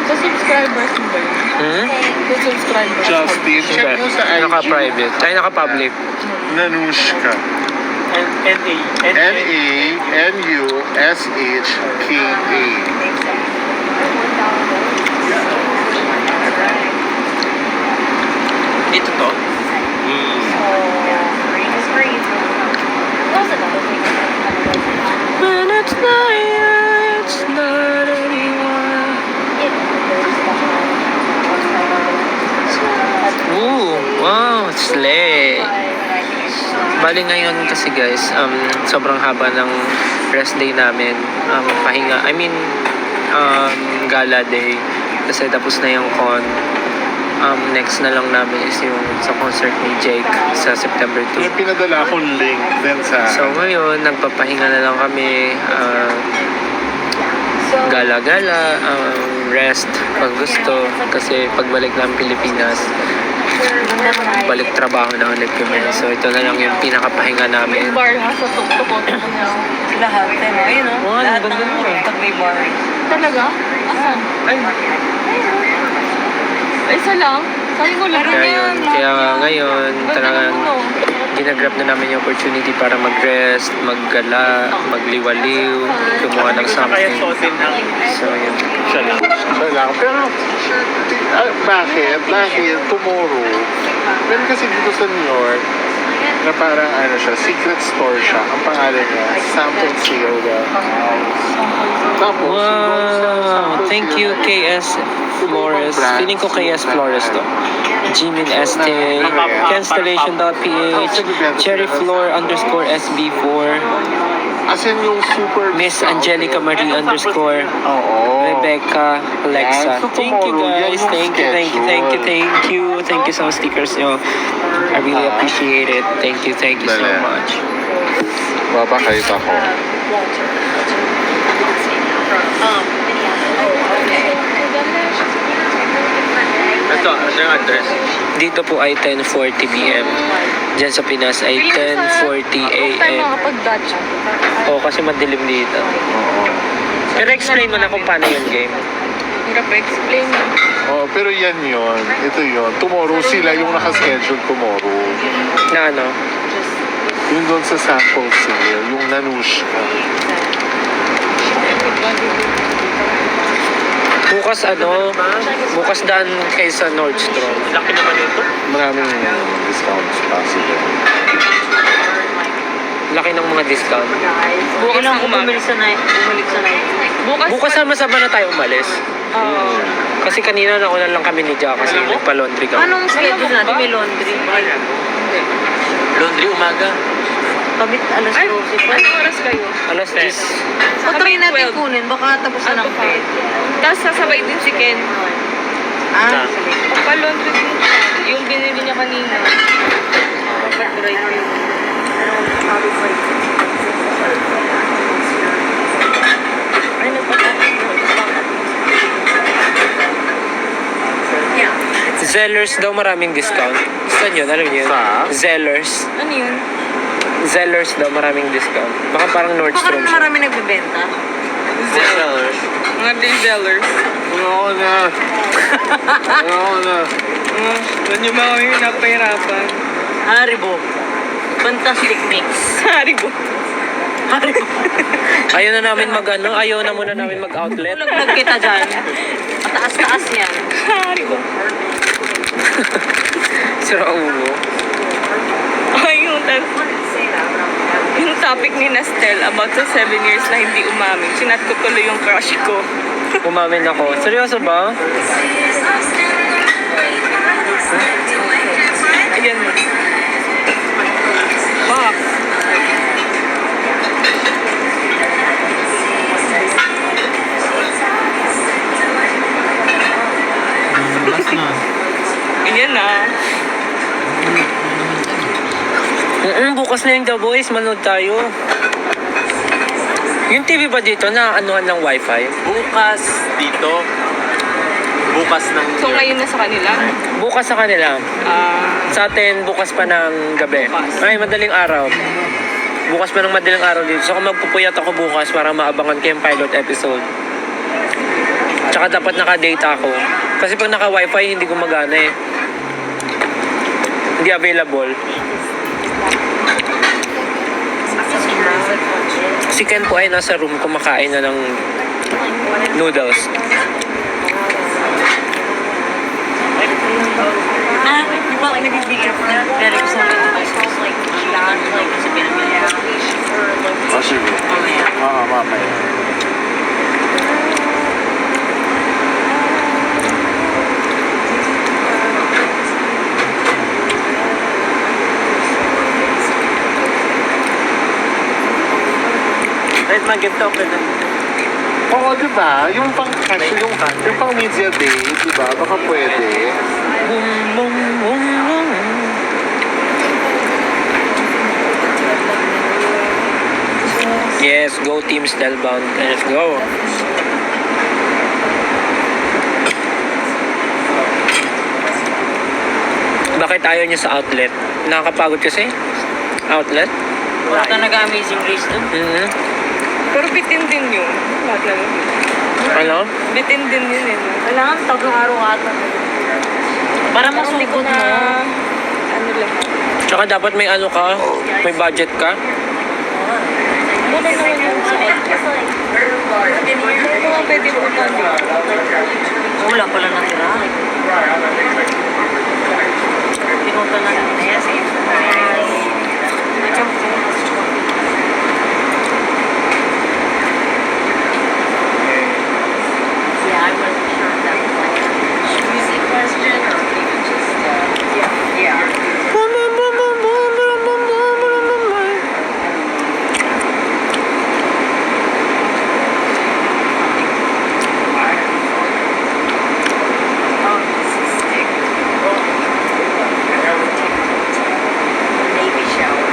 Sa subscribers mo ba yun? Sa subscribers. Justin, check mo sa IG. Naka-private. Ay, naka-public. Nanushka. Nanushka. Ito to? When it's not you, it's not anyone. Ooh, wow, slay. Bali ngayon kasi guys, sobrang haba ng rest day namin. Pahinga, gala day. Kasi tapos na yung con. Next na lang namin is yung sa concert ni Jake sa September 2. May pinadala akong link din sa... So ngayon, nagpapahinga na lang kami. Gala-gala, rest pag gusto. Kasi pagbalik ng Pilipinas, balik trabaho na ulit kami. So ito na lang yung pinakapahinga namin. Bar nga sa tuktok. Lahat, no? Ayun, no? Oo, Lahat ganda ng mo eh. pag may bar. Talaga? Asan? Ay, isa lang? Sabi ko lang. Kaya yun, kaya ngayon, talagang ginagrab na namin yung opportunity para mag-rest, maggala, magliwaliw, gumawa ng Kaya something. suotin ang So, yun. siya lang. Siya lang. Pero, bakit? Dahil tomorrow, meron kasi dito sa New York, na parang ano siya, secret store siya. Ang pangalan niya, Sample Sale House. Tapos, Wow! Thank you, KS Flores. Feeling ko KS Flores to. Jimin Este, Constellation.ph, cherryfloor_SB4, as in yung super Miss Angelica Marie _, Oo. Rebecca, Alexa. So Thank you tomorrow, yan guys. yung Thank you, thank you, thank you, thank you. Thank you sa mga stickers nyo. I really appreciate it. Thank you so Dali. much. Babakait ako. Ito, ano yung address? Dito po ay 10:40 p.m. Diyan sa Pinas ay 10:40 a.m. makapag-Dutch. Oo, kasi madilim dito. Pero explain mo na kung paano yung game. Hirap explain. Oh, pero yan yun. Ito yun. Tomorrow sila yung nakaschedule tomorrow. Na ano? Yung doon sa sample sale, yung Nanushka. Bukas daan kayo sa Nordstrom. Laki naman ito. Maraming discounts possible. Laki ng mga discount. Bukas Kailangan ng ko umaga. bumalik sa night. Bukas sama-sama na tayo umalis. Kasi kanina nauna lang kami ni Jack kasi nagpa-laundry kami. Anong schedule natin? May laundry. Laundry umaga. Kami alas 12 pa. Anong oras kayo? Alas 10. Patry natin 12. kunin. Baka tapos na ng bed. Tapos sasabay din si Ken. Ah, Pag-laundry din siya. Yung binili niya kanina. Pag-dry ko yun. Ay, Zellers daw maraming discount. Saan yun? Alam niyo yun? Sa? Zellers. Ano yun? Zellers daw maraming discount. Baka parang baka Nordstrom naman siya. marami nagbebenta. Zellers. Mga D-Zellers. Ayoko na. Ayoko na. Doon yung mga yung napahirapan. Haribo. Fantastic mix. Haribo. Ayaw na namin mag-ano, ayaw na muna namin mag-outlet. Ulaglag kita dyan. Mataas-taas yan. Haribo. Sira ulo. Ay, yung topic ni Nastel about sa 7 years na hindi umamin. Sinat ko tuloy yung crush ko. Umamin ako. Seryoso ba? Ayan. Bak. Ayan na. Bukas na yung The Voice, manood tayo. Yung TV ba dito na anuhan ng wifi? Bukas dito. Bukas ng... So ngayon na sa kanila. Bukas sa kanila. Ah, Sa atin, bukas pa ng gabi. Bukas. Ay, madaling araw. Bukas pa ng madaling araw dito. So kung magpupuyat ako bukas para maabangan ko yung pilot episode. Tsaka dapat naka-data ako. Kasi pag naka-wifi, hindi gumagana eh. Hindi available. Si Ken po ay nasa room kumakain na ng noodles. Ah, di ba nag-video ko na pero ko sa mga sa pinamili. Oh, sige. Mamaya. Kahit maganda okay na. Oo, di ba? Yung pang yung pang media day, di ba? Baka pwede. Boom, boom, boom, boom. Yes, go Team Spellbound. Let's go. Bakit ayaw niyo sa outlet? Nakakapagod kasi. Outlet? Wala ka nag-amazing race doon. Mhm. pero bitin din yun. Lahat naman. Ano? Bitin din yun eh. Kailangan tatlong araw ata. Para masugod mo. Ano lang. Tsaka dapat may ano ka, may budget ka. Muna naman yung suot. Mga pwede mo pa. Wala pala natira. Pinunta na natin. Yes, Yeah, I wasn't sure if that was like a cheesy question or even just, yeah. Oh, this is stick. Baby shower.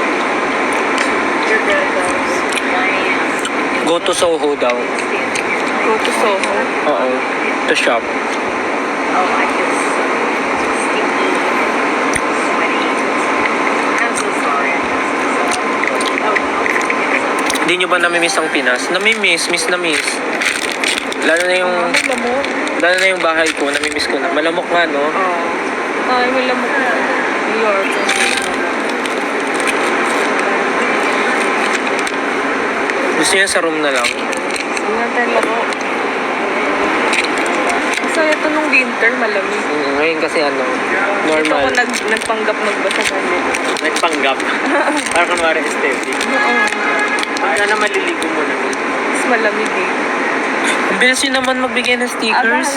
You're good at those. Plans. Go to Soho daw. Go to Soho. Oo. To shop. Oh, I feel so sticky, sweaty. I'm so sorry. Oh, Hindi nyo ba namimiss ang Pinas? Namimiss, miss na miss. Lalo na yung, Malamok. lalo na yung bahay ko, namimiss ko na. Malamok nga, no? Ay, malamok na. New York. Gusto niya sa room na lang. Natin ako. Masaya to nung winter, malamig. Ngayon kasi ano, Dito normal. ako nagpanggap magbasa ganit. Nagpanggap. Para kunwari aesthetic. Oo. Sana maliligo mo na. Mas malamig eh. Ang bilis yun naman magbigay ng stickers.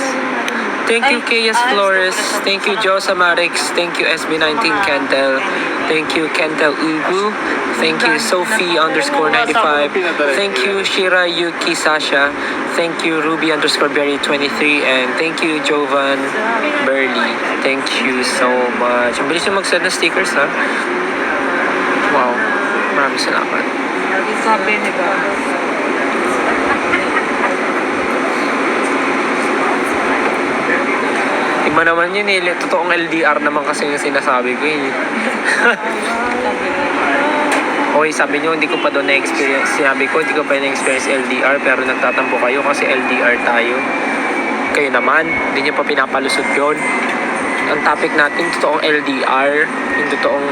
Thank you, Kayas Flores. Thank you, Josa Marix. Thank you, SB19 Kentel. Thank you, Kentel Ubu. Thank you, Sophie_95. Thank you, Shira Yuki Sasha. Thank you, Ruby_Berry23. And thank you, Jovan Burley. Thank you so much. Ang bilis yung mag-send ng stickers, ha? Wow. Maraming salamat. Sabi nila. Iba naman yun eh. Totoong LDR naman kasi yung sinasabi ko eh. Okay, sabi nyo, hindi ko pa doon na-experience. Sinabi ko, hindi ko pa na-experience LDR, pero nagtatampo kayo kasi LDR tayo. Kayo naman, hindi nyo pa pinapalusot yun. Ang topic natin, totoong LDR, yung totoong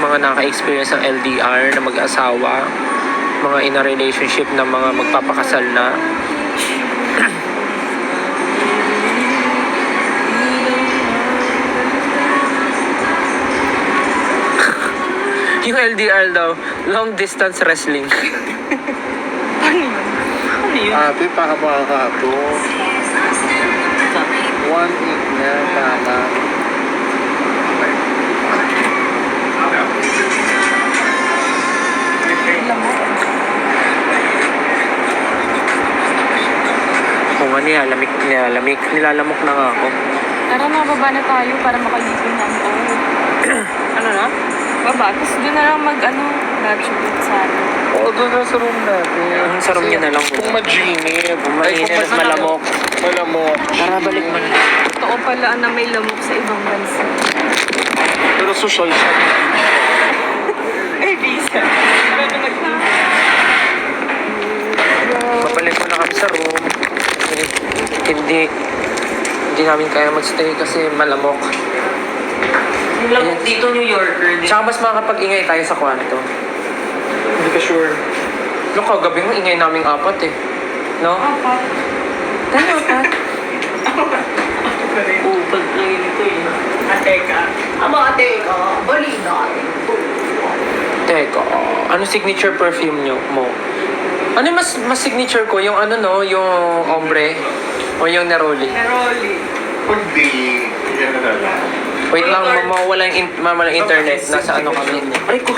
mga naka-experience ng LDR na mag-asawa, mga in a relationship na mga magpapakasal na. Yung LDR daw, long distance wrestling. Ate, tama ka to. 1-8 na, tama. Oo nga, nilalamok na nga ako. Tara na, baba na tayo para makaligo na ako. Ano na? Baba. Tapos doon na lang natural sa atin. Oo, doon na sa room natin. Sa room niya na lang. Kung maginip. Kung mainit at malamok. Malamok. Tara, balik mo na. Totoo pala na may lamok sa ibang bansa. Pero social siya. Ay, visa. Pero Babalik mo na kami sa room. Hindi namin kaya magstay kasi malamok. Yung lamok dito, New Yorker. Tsaka mas makakapag-ingay tayo sa kwarto. Hindi ka sure. Look, kagabi mo ingay naming apat eh. No? Tayo, Pat. Upag lang yun ito eh. Ateka. Bali natin. Teka, ano signature perfume mo? Ano yung mas signature ko? Yung yung ombre? O yung Neroli? Hindi. Yan na lang. Wait lang, mawala yung internet. Nasa ano kami. Ay, ko.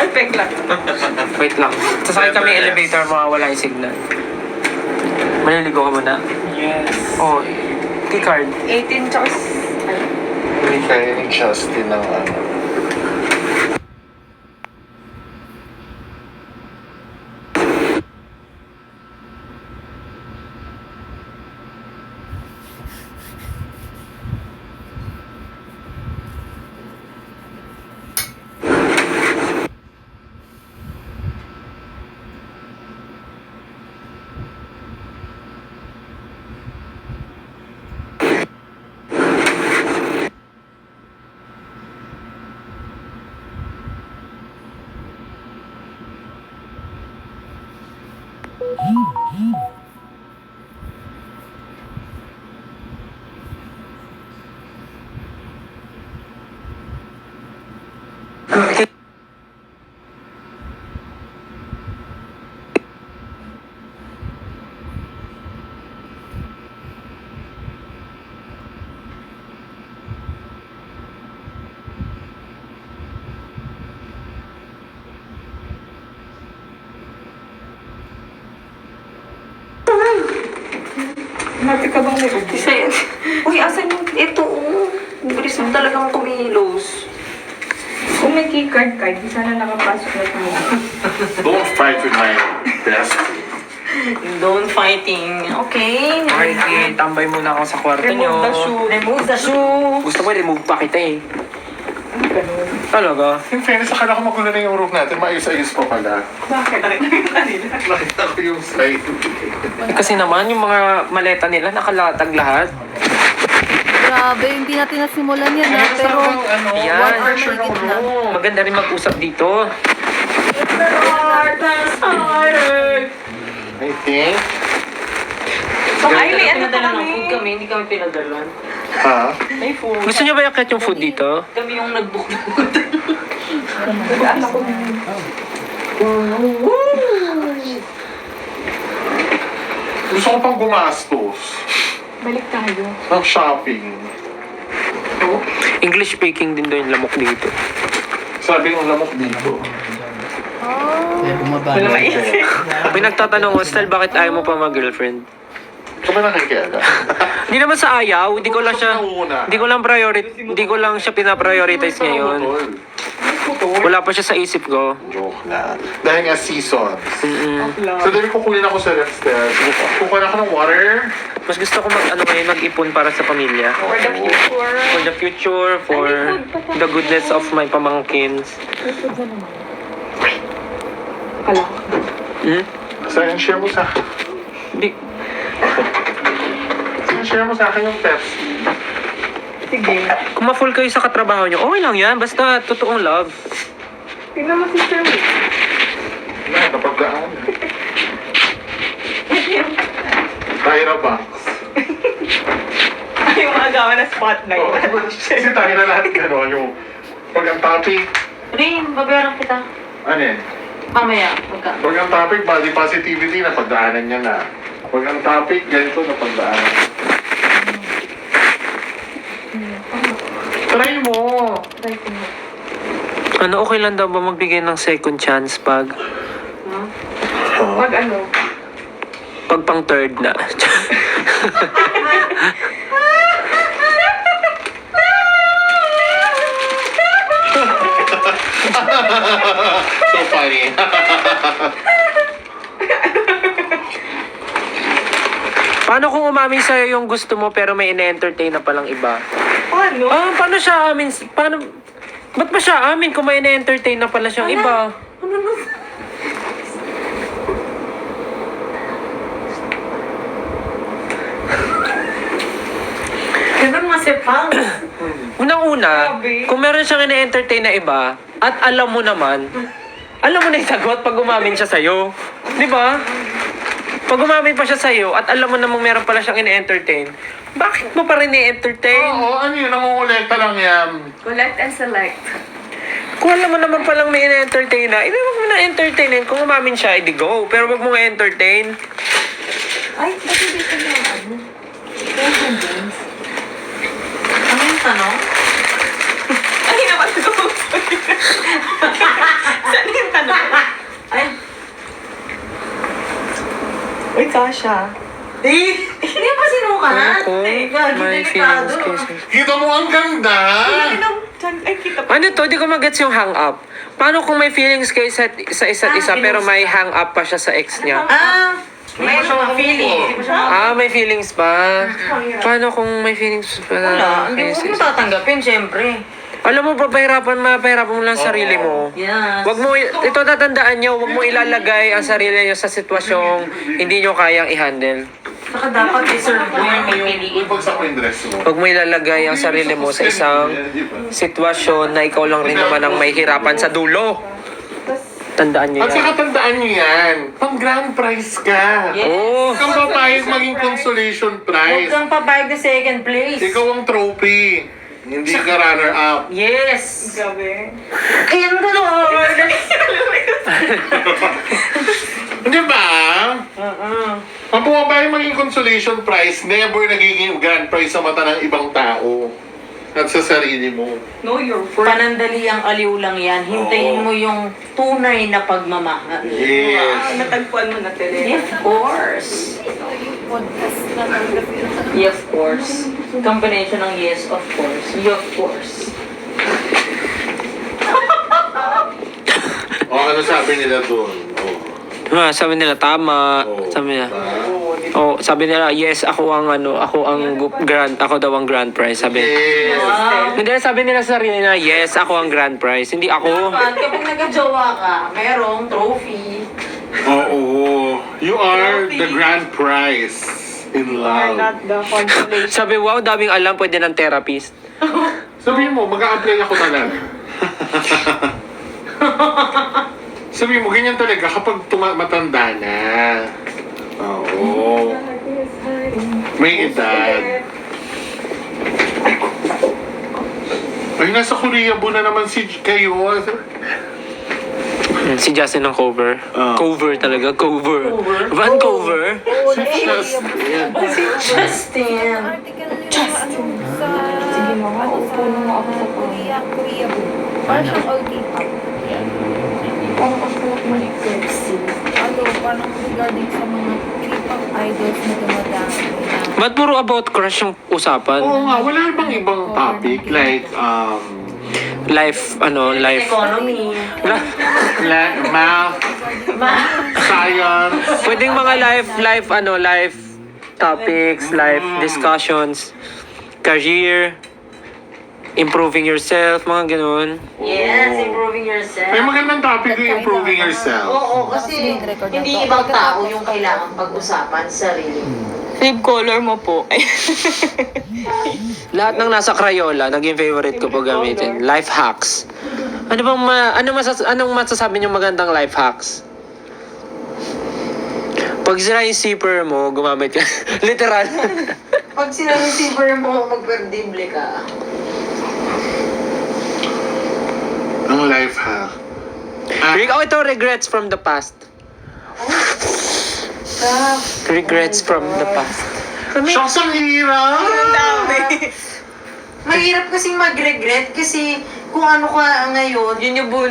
Wait lang. Sasakay kami elevator, mawawala yung signal. Maliligo ka muna? Yes. Oh, key-card. 18 tsaka... Hindi kaya ni Justin ng ano. Mati ka bang may Uy, asan yung ito? Oh. Bilis mo talagang kumilos. Kung may keycard ka, di sana nakapasok na tayo. Don't fight with my best. Don't fighting. Okay. Okay, tambay muna ako sa kwarto nyo. Remove the shoe. Gusto mo, remove pa kita eh. Talaga? In fairness, akala ko magulo na yung room natin. Maayos-ayos pa pala. Bakit? Nakita ko yung slide. Kasi naman, yung mga maleta nila nakalatag lahat. Grabe, hindi natin nasimulan yan ha, pero Yan. 1 hour mahigit na. Maganda rin mag-usap dito. I think. Ay, may ano pa Pinadala ng kami. food kami, hindi kami pinadalan. Ha? May food. Gusto niyo ba yakit yung food dito? Kami yung nag-book na Gusto ko pang gumastos. Balik tayo. Ng shopping. English speaking din daw yung lamok dito. Sabi ng lamok dito. Kaya bumaba Wala na. maisip. May nagtatanong, Hostel, bakit ayaw mo pa mag-girlfriend? Kami nakikiala. Hindi naman sa ayaw, hindi ko lang siya, hindi ko lang siya pinaprioritize ngayon. Wala pa siya sa isip ko. Joke na. Dahil nga seasons. Mm-mm. So, dahil kukunin ako sa ref stairs. Kukunin ako ng water. Mas gusto ko mag-ipon para sa pamilya. For the future. For the future, for the goodness of my pamangkins. Kala. Hmm? So, share mo sa Di, share mo sa akin yung Pepsi. Sige. kung ma-full kayo sa katrabaho nyo, okay lang yan. Basta totoong love. Tingnan mo si Sir. Wala, napagdaan. Tyra Banks. Ay, yung agawan na spotlight. Kasi tayo na lahat gano'n yung pag ang topic, Rin, babayaran kita. ano yan? Mamaya, magka. Pag ang topic, body positivity, napagdaanan niya na. Pag ang topic, ganito, napagdaanan. Try mo! Ano, okay lang daw ba magbigay ng second chance pag Pag ano? pang third na? So funny. Paano kung umamin sa'yo yung gusto mo pero may ine-entertain na palang iba? Paano? Paano siya amin? Ba't ba siya amin kung may ine-entertain na pala siyang iba? Ganun masipang. Unang-una, Grabe. kung meron siyang ine-entertain na iba, at alam mo na yung sagot pag umamin siya sa'yo. Di ba? Pag umamin pa siya sa'yo, at alam mo namang meron pala siyang ine-entertain, bakit mo pa rin i-entertain? Oo, ano yun, nangungulekta lang yan. Collect and select. Kung alam mo naman palang may ine-entertain na, wag mo na entertainin. Kung umamin siya, edi go. Pero wag mo entertain. Ay, bakit dito na ano? Ano yung tanong? Ay, naman ko. Saan yung tanong? Ay, Uy, Sasha. hindi pa sinukat. May feelings cases. Kita mo ang ganda! Ay, kita pa. Ano to? Di ko magets yung hang up. Paano kung may feelings kayo sa isa't isa pero may hang up pa siya sa ex niya? May mga feeling. May feelings pa. Paano kung may feelings pa? Wala, hindi mo tatanggapin, syempre. Alam mo, mapahirapan mo lang sarili mo. Yes. Wag mo, ito tatandaan nyo, wag mo ilalagay ang sarili nyo sa sitwasyong hindi nyo kayang i-handle. Saka dapat deserve mo yung Uy, pipiliin. bagsak mo yung dress mo. Wag mo ilalagay ang sarili mo sa isang sitwasyon na ikaw lang rin naman ang may hirapan sa dulo. Tandaan niyo At yan. saka tandaan niyo yan, pang grand prize ka. Oh, Ikaw papayag maging consolation Huwag prize. kang papayag na second place. Ikaw ang trophy. Hindi ka runner-up. Yes! Gabi. Kaya ang gano'n! Di ba? Ang pumapayag maging consolation prize, never nagiging grand prize sa mata ng ibang tao. At sa sarili mo. Know your worth. Panandali ang aliw lang yan. Hintayin mo yung tunay na pagmamahal. Yes. Natagpuan mo na tele. Of course. Podcast na lang kasi. Yeah, of course. Combination ng yes, of course. Yeah, of course. Ano sabi nila doon? sabi nila tama. Sabi nila. Oh, sabi nila, yes, ako ang ako daw ang grand prize. Sabi. Yes. Hindi, sabi nila sa sarili na, yes, ako ang grand prize. Hindi ako. Kapag nagkajowa ka, merong trophy. Oo. You are the grand prize in love. Not the consolation. Sabi, wow, daming alam, pwede ng therapist. Sabihin mo, mag-a-apply ako talaga. Sabihin mo, ganyan talaga kapag matanda na. Oo. May edad. Ay, nasa Korea na naman si kayo. Si Justin ng cover. Ah. Cover talaga, cover. Vancouver? Justin. Article nila sa Korea book. Parang siyang all K-pop. Parang regarding sa mga K-pop idols na dumadami na Ba't puro about crush yung usapan? Oo nga, wala bang ibang topic like, Life. Economy. math, science, Pwedeng mga life topics, life discussions, career, improving yourself, mga ganun. Yes, improving yourself. may magandang topic yung improving yourself. Oo, kasi hindi ibang tao yung kailangan pag-usapan, sarili. Fave color mo po. Lahat ng nasa Crayola, naging favorite ko po gamitin. Life hacks. Anong masasabi niyo magandang life hacks? Pag sira yung zipper mo, gumamit ka. Literal. Pag sinag-receiver mo, magperdible ka. Ang life hack. Ito, regrets from the past. Regrets from the past. Shucks, ang hirap! Mahirap kasing mag-regret kasi kung ano ka ngayon, Yun yung buo.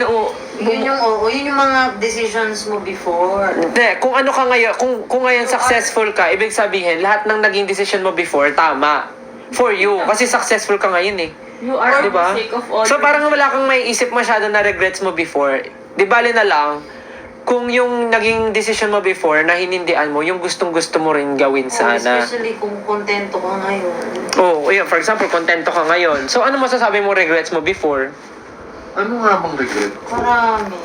yun yung mga decisions mo before. Hindi, kung ano ka ngayon, kung ngayon successful ka, ibig sabihin, lahat ng naging decision mo before, tama. For you. Kasi successful ka ngayon eh. You are Diba? the sake of all. So parang wala kang may isip masyado na regrets mo before. Di bali na lang, kung yung naging decision mo before na hinindian mo, yung gustong-gusto mo rin gawin sana. Especially kung kontento ka ngayon. Oh, yeah, for example, kontento ka ngayon. So ano masasabi mo regrets mo before? Ano nga bang regret ko? Marami.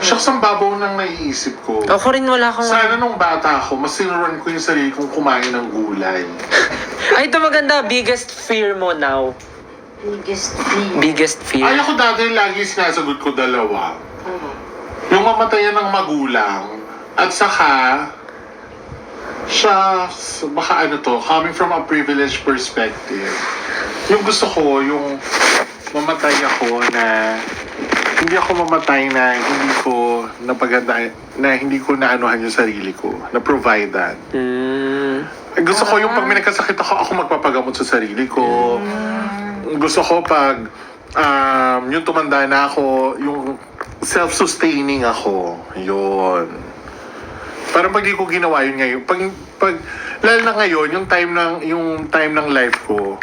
Shucks, ang babaw nang naiisip ko. Ako rin wala akong... Sana nung bata ako, mas sinuran ko yung sarili kong kumain ng gulay. Ay, ito maganda. Biggest fear mo now. Biggest fear. Biggest fear. Ay, ako dati lagi sinasagot ko dalawa. Yung mamatayan ng magulang at saka shucks, baka ano to, coming from a privileged perspective. Yung gusto ko, yung mamatay ako na hindi ako mamatay na hindi ko napaganda, na hindi ko naanuhan yung sarili ko, na providean. Gusto ko yung pag may nagkasakit ako magpapagamot sa sarili ko. Gusto ko pag yung tumanda na ako, yung self-sustaining ako. Yun. Parang pag di ko ginawa yun ngayon, pag lalo na ngayon, yung time ng life ko,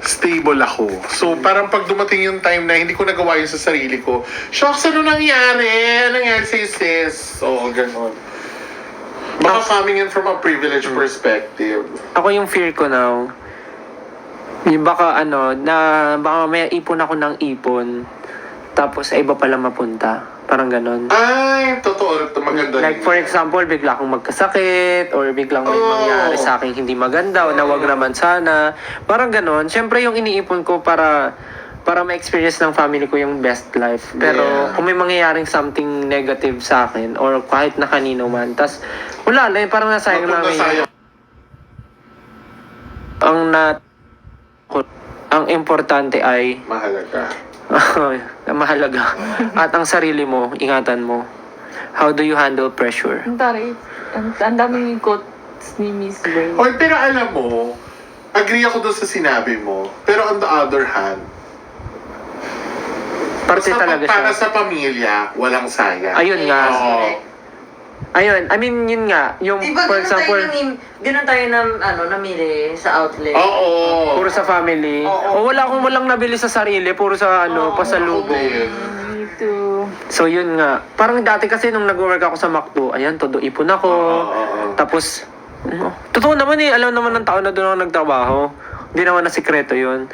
stable ako. So, parang pag dumating yung time na hindi ko nagawa yun sa sarili ko, shucks, ano nangyari? Ano nangyari sa'yo, sis? Oo, ganun. Baka coming in from a privileged perspective. Ako yung fear ko now, yung baka may ipon ako ng ipon, tapos sa iba pala mapunta. Parang ganon. Ay, totoo. Maganda Like for example, bigla akong magkasakit or biglang may mangyari sa akin hindi maganda o na wag naman sana. Parang ganon. Siyempre yung iniipon ko para para ma-experience ng family ko yung best life. Pero Yeah. kung may mangyayaring something negative sa akin or kahit na kanino man, tas wala lang, parang nasayang lang Napunta sa'yo. ang importante ay Mahalaga. mahalaga. At ang sarili mo, ingatan mo. How do you handle pressure? Ang taray. Ang daming quotes ni Miss Gwen. Oy, pero alam mo, agree ako doon sa sinabi mo. Pero on the other hand, Parte basta talaga para siya. sa pamilya, walang sayang. Ayun nga. Oo. Ayun, I mean, yun nga. Yung, Diba for example, ganun tayo namili sa outlet? Oo. puro sa family. O wala akong walang nabili sa sarili, puro sa pasalubong. Me too. So yun nga. Parang dati kasi nung nag-work ako sa McDo, ayan, todo ipon ako. Oo. Tapos, totoo naman alam naman ng tao na doon ako nagtrabaho. Hindi naman na sikreto yun.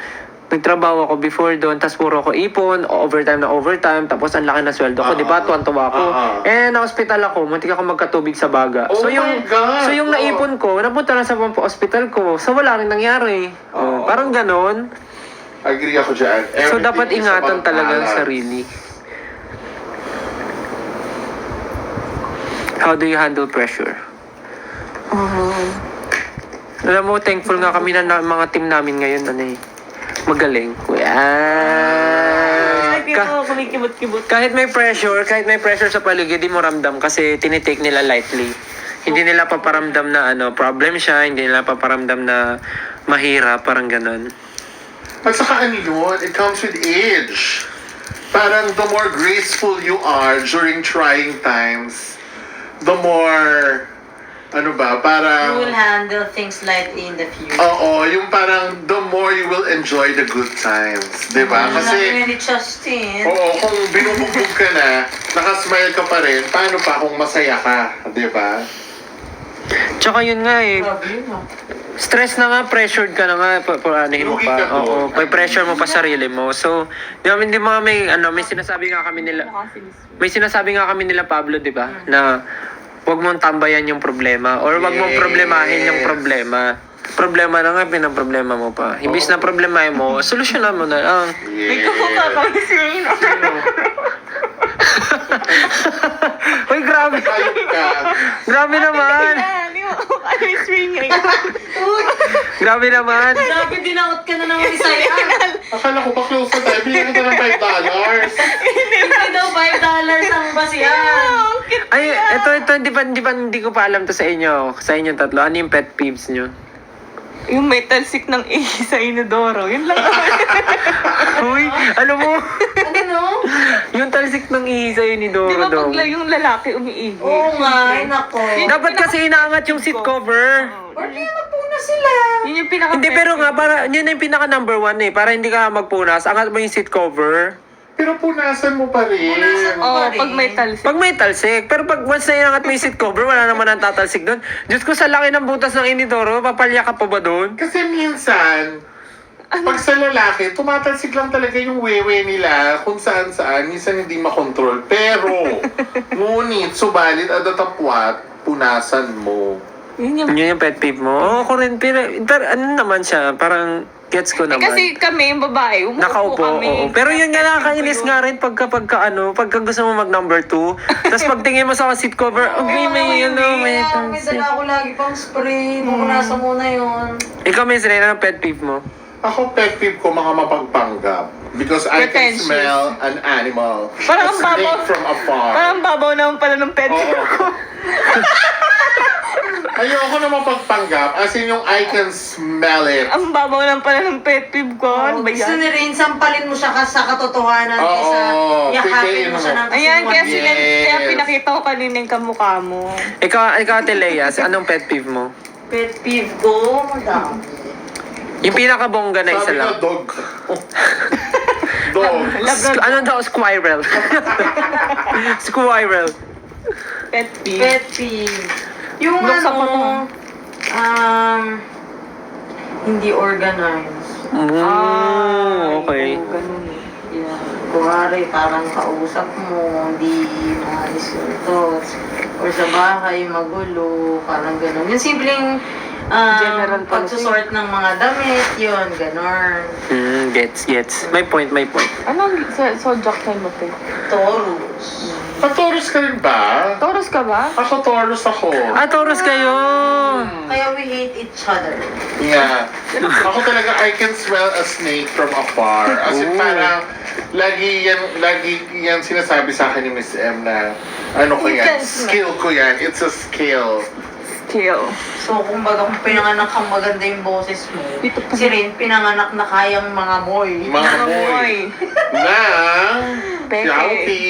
Nagtrabaho ako before doon, tapos puro ako ipon, overtime na overtime, tapos ang laki na sweldo ko, di ba? Tuwan-tuwa ako. Eh, na-hospital ako, muntik ako magkatubig sa baga. Oh so my God! So yung naipon ko, napunta na sa hospital ko. So wala rin nangyari. Parang ganon. Agree ako dyan. So Everything dapat is ingatan about talaga ang balance. sarili. How do you handle pressure? Alam mo, thankful nga kami na mga team namin ngayon, magaling. Kumikibot-kibot. Kahit may pressure sa paligid, di mo ramdam kasi tinitake nila lightly. Hindi nila paparamdam na problem siya, hindi nila paparamdam na mahirap, parang ganun. At saka ano yun, it comes with age. Parang the more graceful you are during trying times, the more, parang... You will handle things lightly in the future. Oo, yung parang the more you will enjoy the good times. Diba? Kasi, ni Justin. oo, kung binubugbog ka na, nakasmile ka pa rin, paano pa kung masaya ka? Diba? Tsaka yun nga stress na nga, pressured ka na nga, paanahin mo Lugi pa. ka doon. Oo, may pressure mo pa sarili mo. So, di ba, hindi mga may sinasabi nga kami nila, Pablo, di ba, na huwag mong tambayan yung problema or huwag mong problemahin yung problema. Problema na nga, pinaproblema mo pa. Imbis na problemahin mo, solusyonan mo na lang. May kamukha kami sino. Uy, grabe. Ayun ka. Grabe naman. Hindi mo kamukha kami swing ngayon. Grabe naman. Grabe, dinakot ka na naman isa yan. Akala ko pa close na tayo, bigyan kita ng $5. Hindi daw $5 ang basihan. Ay, ito, hindi ko pa alam to sa inyo. Sa inyo tatlo. Ano yung pet peeves nyo? Yung may talsik ng ihi sa inodoro. Yun lang naman. Uy, alam mo, Ano? yung talsik ng ihi sa'yo ni Di Doro ba daw. pag yung lalaki umiihi? Oo nga, ay nako. Dapat kasi inaangat yung seat cover. Or di na sila. Yun yung pinaka Hindi, pero nga, yun yung pinaka number 1 para hindi ka magpunas. Angat mo yung seat cover. Pero punasan mo pa rin. Oo, pag may talsik. Pag may talsik. Pero pag once na inangat mo yung seat cover, wala naman ang tatalsik doon. Diyos ko, sa laki ng butas ng inidoro, papalya ka pa ba doon? Kasi minsan, pag sa lalaki, tumatalsik lang talaga yung wewe nila kung saan-saan. Minsan hindi makontrol. Pero, ngunit, subalit, adatapwat, punasan mo. Yun Yun yung pet peeve mo. Oo, ko rin. Pero ano naman siya, parang gets ko naman. kasi kami, yung babae, umuupo Nakaupo, kami. oo. Pero yun nga, nakakainis nga rin pagka gusto mo mag number 2. Tapos pagtingin mo sa seat cover, may May talsik. dala ako lagi pang spray. Pupunasan muna yun. Ikaw, Miss Reyna, ang pet peeve mo? Ako, pet peeve ko mga mapagpanggap. Because I can Pretentious. smell an animal. Parang a ang babaw. snake from afar. Parang babaw naman pala ng pet Oo. peeve ko. Ayoko na mapagpanggap. As in yung I can smell it. Ang babaw naman pala ng pet peeve ko. Ano ba Gusto yan? ni Rin, sampalin mo siya sa katotohanan Oo, kaysa yakapin pigayin mo siya mo. ng Ayan, kaya, kasinungaling. kaya pinakita ko kanina yung kamukha mo. Ikaw, Ate Leia, anong pet peeve mo? Pet peeve ko, madam. Yung pinakabongga na isa Sabi lang. ko, dog. Dog. Ano daw? Squirrel. Squirrel. Pet peeve. Pet peeve. Yung Buksan mo hindi organized. Okay. Ganun. Yeah. Kuwari, parang kausap mo, hindi maalis yung thoughts. Or sa bahay, magulo, parang gano'n. Yung simpleng General policy. pagsusort ng mga damit, yun, ganon. Gets. May point. Anong zodiac sign mo, te? Taurus. Taurus ka rin ba? Taurus ka ba? Ako Taurus ako. Taurus kayo! Kaya we hate each other. Yeah. Ako talaga, I can smell a snake from afar. As in, Ooh. parang, lagi yan sinasabi sa akin ni Miss M na, ano ko yan, skill ko yan. It's a skill. Kill. So, kumbaga kung pinanganak kang maganda yung boses mo, si Rin pinanganak na kayang mga boy. Mga boy. Na, Peke. Shouty.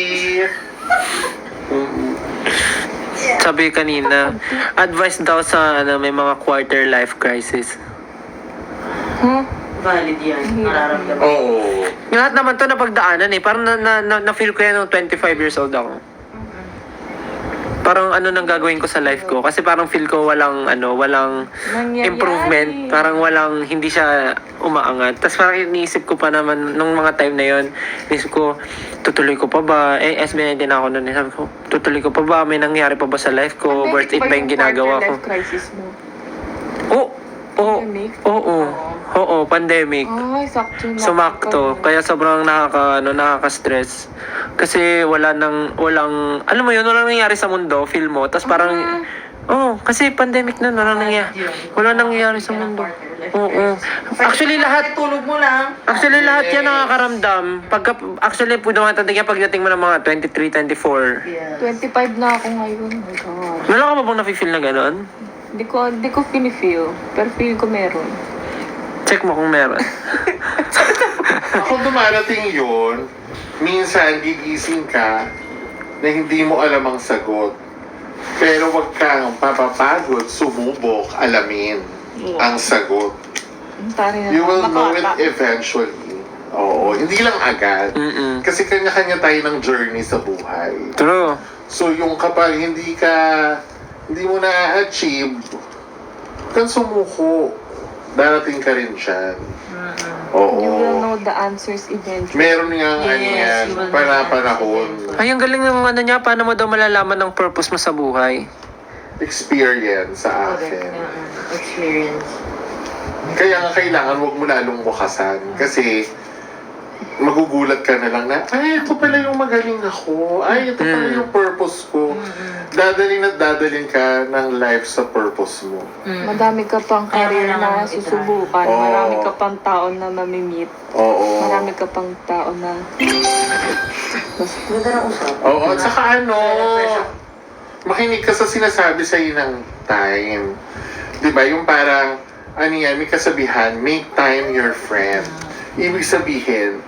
Sabi kanina, advice daw sa may mga quarter life crisis. Valid yan. Nararamdaman. Oo. Lahat naman to napagdaanan Parang na-feel ko yan nung 25 years old ako. Parang ano nang gagawin ko sa life ko. Kasi parang feel ko walang Nangyayari. improvement. Parang hindi siya umaangat. Tapos parang iniisip ko pa naman, nung mga time na yon, iniisip ko, tutuloy ko pa ba? SB din ako nun. Sabi ko, tutuloy ko pa ba? May nangyari pa ba sa life ko? Worth it ba yung ginagawa ko? Life crisis mo? Oo, pandemic. Ay, sakto na. Sumakto. Kaya sobrang nakaka-stress. Kasi walang, alam mo yun, walang nangyari sa mundo, feel mo. Tapos parang, kasi pandemic na, walang nangyari sa mundo. Oo. Actually, lahat yan nakakaramdam. Actually, pagdating mo ng mga 23, 24. 25 na ako ngayon. Oh my God. Wala ka ba bang nafe-feel na gano'n? Hindi ko pinifeel. Pero feel ko meron. Check mo kung meron. Ako dumarating yun, minsan gigising ka na hindi mo alam ang sagot. Pero wag kang papapagod, sumubok, alamin ang sagot. You will know it eventually. Oo, hindi lang agad. Kasi kanya-kanya tayo ng journey sa buhay. True. So yung kapag hindi mo na-achieve, kan sumuko. Darating ka rin dyan. Oo. You will know the answers eventually. Meron nga yan, panahon. Ay, ang galing ng niya. Paano mo daw malalaman ang purpose mo sa buhay? Experience sa akin. Experience. Kaya nga kailangan wag mo lalong bukasan. Kasi magugulat ka na lang na, ay, ito pala yung magaling ako. Ay, ito pala yung purpose ko. Dadalhin ka ng life sa purpose mo. Madami ka pang career na susubukan. Oo. Marami ka pang tao na mamimit. Oo. Marami ka pang tao na... Ganda na usap. Oo, at saka makinig ka sa sinasabi sa'yo ng time. Diba, yung parang, may kasabihan, make time your friend. Ibig sabihin,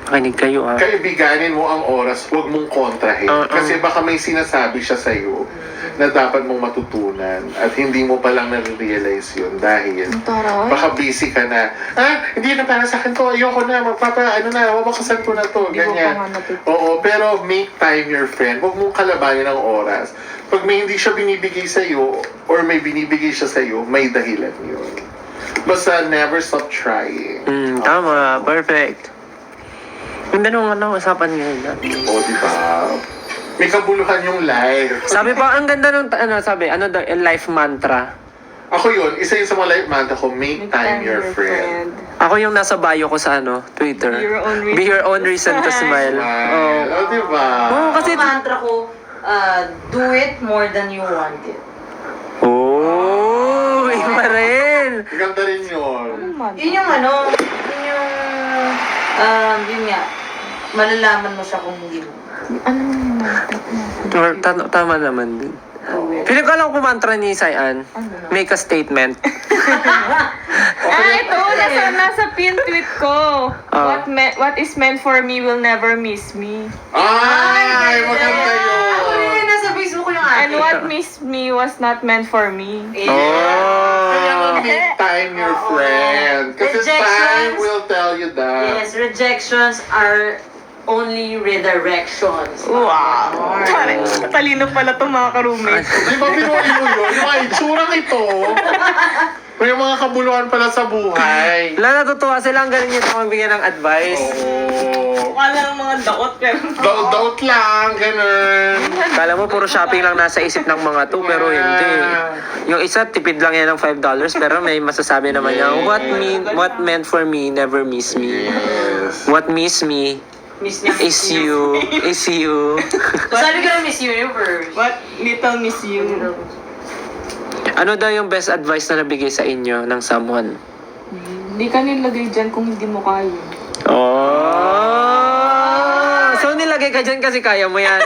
Makinig kayo kaibiganin mo ang oras, huwag mong kontrahin. Kasi baka may sinasabi siya sa'yo na dapat mong matutunan at hindi mo palang nare-realize yun dahil Taray. baka busy ka na, hindi na para sa akin to, ayoko na, wawakasan ko na to, Hindi mo ganyan. pa nga natutunan. Oo, pero make time your friend. Huwag mong kalabanin ang oras. Pag may hindi siya binibigay sa'yo or may binibigay siya sa'yo, may dahilan yun. Basta never stop trying. Tama. Perfect. Ganda nung usapan ngayon. O, di ba? May kabuluhan yung life. Sabi pa, ang ganda nung, life mantra. Ako yun, isa yun sa mga life mantra ko, make time your friend. Ako yung nasa bio ko sa Twitter. Be your own reason to smile. Oh. O, di ba? Kasi, Ang mantra ko, do it more than you want it. iba rin. Ganda rin yun. Yun yung yun nga, malalaman mo siya kung hindi mo. Tama naman din. Feeling ko alam kung mantra ni Sayan. Make a statement. Ito, nasa pin tweet ko. What is meant for me will never miss me. Ay, maganda yun. Ako rin, nasa Facebook yung And what missed me was not meant for me. Kaya make time your friend. Kasi time will tell you that. Yes, rejections are only redirections. Wow! Talino pala itong mga ka-roommate. Di ba pinuhin mo yun? Yung itsurang ito, May mga kabuluhan pala sa buhay. Wala, natutuwa sila. Ang galing nito magbigay ng advice. Oo. Wala ng mga dakot pero... Doubt lang, ganun. Kala mo puro shopping lang nasa isip ng mga to, pero hindi. Yung isa, tipid lang yan ng $5, pero may masasabi naman niya, what meant for me, never miss me. Yes. What miss me Miss niya. is you. Sabi ka na Miss Universe. What little miss you? Ano daw yung best advice na nabigay sa inyo ng someone? Hindi ka nilagay dyan kung hindi mo kaya. Oh! So nilagay ka dyan kasi kaya mo yan.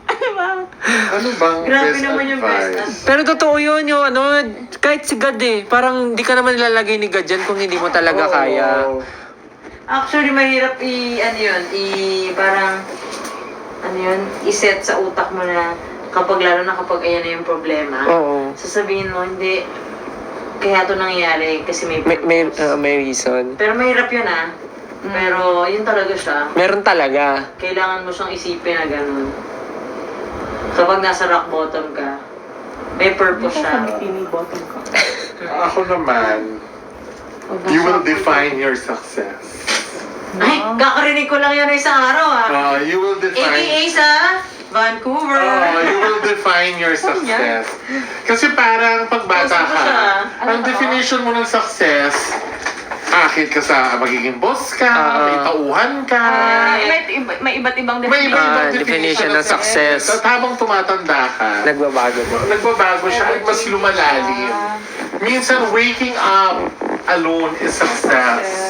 Ano bang Grabe best naman yung best advice? Pero totoo yun, yung ano, kahit si God parang di ka naman nilalagay ni God dyan kung hindi mo talaga kaya. Oo. Actually, mahirap parang, iset sa utak mo na lalo na kapag ayan na yung problema, Oo. sasabihin mo, hindi, kaya ito nangyayari kasi may purpose. May reason. Pero mahirap yun Pero yun talaga siya. Meron talaga. Kailangan mo siyang isipin na ganun. Kapag nasa rock bottom ka, may purpose siya. bottom ka. Ako naman, you will define your success. Ay, kakarinig ko lang yan isang araw You will AKA define... sa Vancouver. You will define your success. Kasi parang pag bata Boss ko siya. ka, ang definition mo ng success, akit ka sa magiging boss ka, may tauhan ka, May iba't ibang may definition. iba-ibang definition ng success. At habang tumatanda ka, Nagbabago mo. nagbabago siya at mas lumalalim. Minsan, waking up alone is success.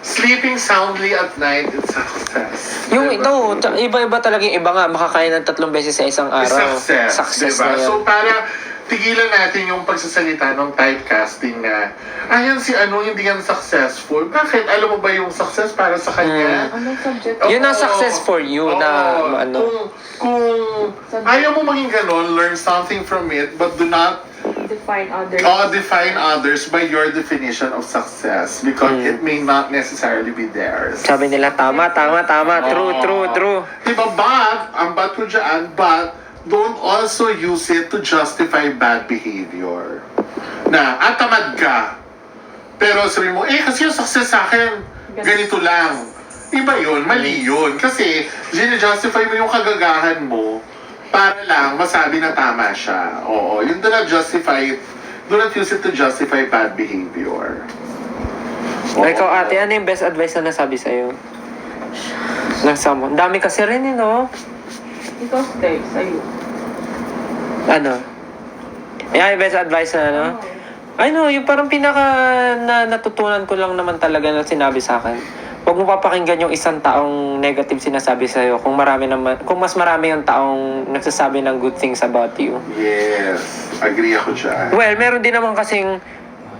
Sleeping soundly at night is success. Yung Diba? ito, iba-iba talaga yung iba nga, makakain ng 3 beses sa isang araw. Success, na diba? yan. So, para tigilan natin yung pagsasalita ng typecasting na, ayan si ano, hindi yan successful. Bakit? Alam mo ba yung success para sa kanya? Anong subject? Yun ang Oo. success for you na ano. Kung ayaw mo maging ganon, learn something from it, but do not Define others. define others by your definition of success because it may not necessarily be theirs. Sabi nila, tama. True. Diba, ang but ko dyan, but don't also use it to justify bad behavior. Na, tamad ka. Pero sabi mo, kasi yung success sa akin, ganito lang. Iba yun, mali yun. Kasi, justify mo yung kagagahan mo para lang masabi na tama siya. Oo, yung do not use it to justify bad behavior. O ikaw ate, ano yung best advice na nasabi sa'yo? Ng someone. Dami kasi rin no? Ikaw, Stay, sa'yo. Ano? Yung best advice na ano? Ay no, yung parang natutunan ko lang naman talaga na sinabi sa akin. Huwag mo papakinggan yung isang taong negative sinasabi sa'yo kung mas marami yung taong nagsasabi ng good things about you. Yes, agree ako dyan. Well, meron din naman kasing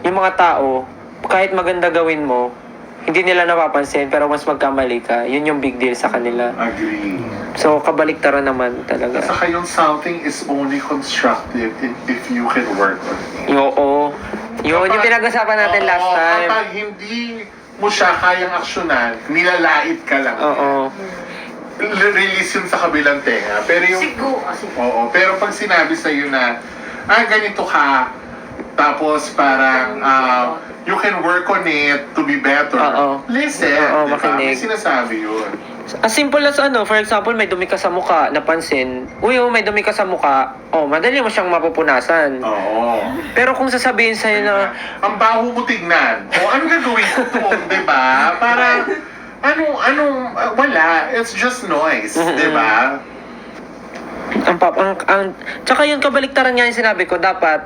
yung mga tao, kahit maganda gawin mo, hindi nila napapansin pero mas magkamali ka. Yun yung big deal sa kanila. Agree. So, kabaliktaran naman talaga. Saka yung something is only constructive if you can work on it. Oo. Yun yung pinag-usapan natin last time. Kapag hindi mo siya kayang aksyonan, nilalait ka lang. Oo. Release yun sa kabilang tenga. Pero yung... Oo. Pero pag sinabi sa'yo na, ganito ka, tapos parang, you can work on it to be better. Oo. Listen. Oo, diba? makinig. May sinasabi yun. As simple as for example, may dumi ka sa mukha, napansin, may dumi ka sa mukha, madali mo siyang mapupunasan. Oo. Pero kung sasabihin sa'yo na, Ang baho mo tignan. O, ano gagawin ko to? Diba? Para, wala. It's just noise. Diba? tsaka yung kabaliktaran nga yung sinabi ko, dapat,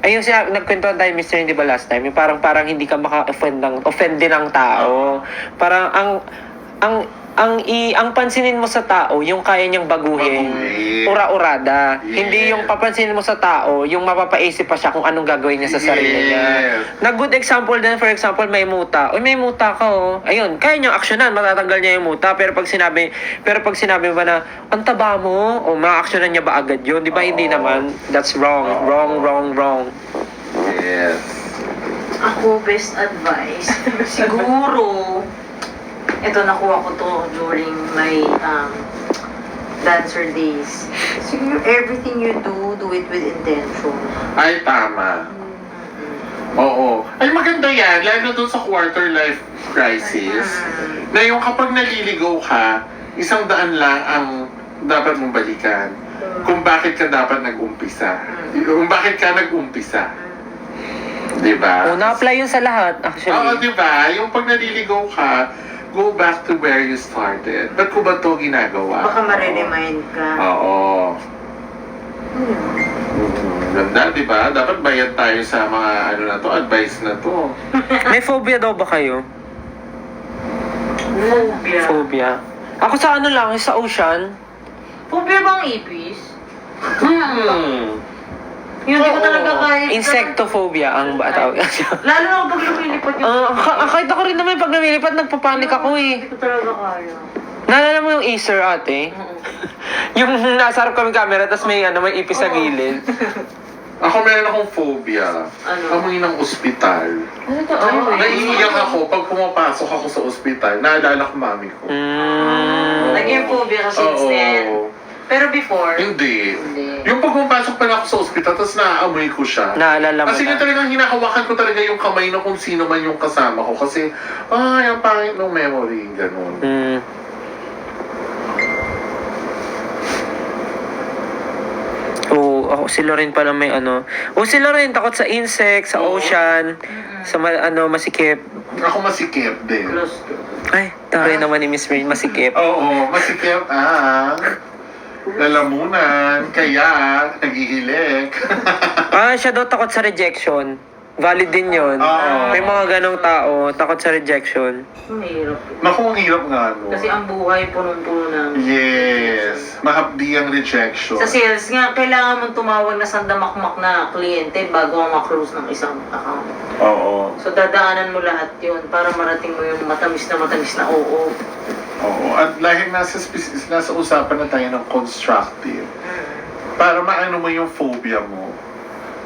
ay yung nagkwentuhan tayo, Mr. Hindi ba last time, yung parang hindi ka offend din ng tao. Parang ang pansinin mo sa tao, yung kaya niyang baguhin, ura-urada. Yes. Hindi yung papansinin mo sa tao, yung mapapaisip pa siya kung anong gagawin niya sa sarili niya. Yes. Na good example din, for example, may muta. May muta ka, Ayun, kaya niyang aksyonan, matatanggal niya yung muta. Pero pag sinabi ba na, ang taba mo, ma-aksyonan niya ba agad yun? Di ba hindi naman? That's wrong. Wrong. Yes. Ako, best advice, siguro, ito nakuha ko to during my dancer days. Siguro, everything you do it with intention. Ay, tama. Oo. Ay, maganda yan. Lalo doon sa quarter life crisis. Na yung kapag naliligaw ka, 100 lang ang dapat mong balikan. Kung bakit ka dapat nag-umpisa. Kung bakit ka nag-umpisa. Diba? O, na-apply yun sa lahat, actually. Oo, diba? Yung pag naliligaw ka, go back to where you started. Ba't ko ba ito ginagawa? Baka ma-remind ka. Oo. Ganda, di ba? Dapat bayad tayo sa mga ano na to, advice na to. May phobia daw ba kayo? Phobia. Phobia. Ako sa ano lang, sa ocean. Phobia bang ipis? Yun, di ko Oo. talaga kaya. Insectophobia ang ba tawag? Lalo na kapag lumilipad yung... Kahit ako rin naman pag namilipad, nagpapanik ako eh. Hindi ko talaga kaya. Naalala mo yung Acer ate? Yung nasa harap kami camera, tapos may ipis sa gilid. Ako meron akong phobia. Ano? Amoy ng ospital. Ano to? Ay, Naiiyak ako pag pumapasok ako sa ospital. Naalala ko mami ko. Naging phobia ka since then. Oo. Pero before, Hindi. Yung pag pumapasok pa na ako sa ospital, tapos naaamoy ko siya. Naalala mo Kasi yun na. talagang hinahawakan ko talaga yung kamay na kung sino man yung kasama ko. Kasi, ay, ang pangit ng memory. Ganun. Oo, ako si Loren pala may ano. O si Loren takot sa insect, sa ocean, sa masikip. Ako masikip din. close to. Ay, taray naman ni Miss Rain, masikip. Oo, masikip ang lalamunan, kaya naghihilik. Siya daw takot sa rejection. Valid din yun. Oo. May mga ganong tao, takot sa rejection. Mahirap. Naku, ang hirap nga, no? Kasi ang buhay punong-puno ng... Yes, mahapdi ang rejection. Sa sales nga, kailangan mong tumawag na sandamakmak na kliyente bago ang ma-close ng isang account. Oo. So dadaanan mo lahat yun para marating mo yung matamis na oo. Oo. At dahil nasa usapan na tayo ng constructive, para maano mo yung phobia mo,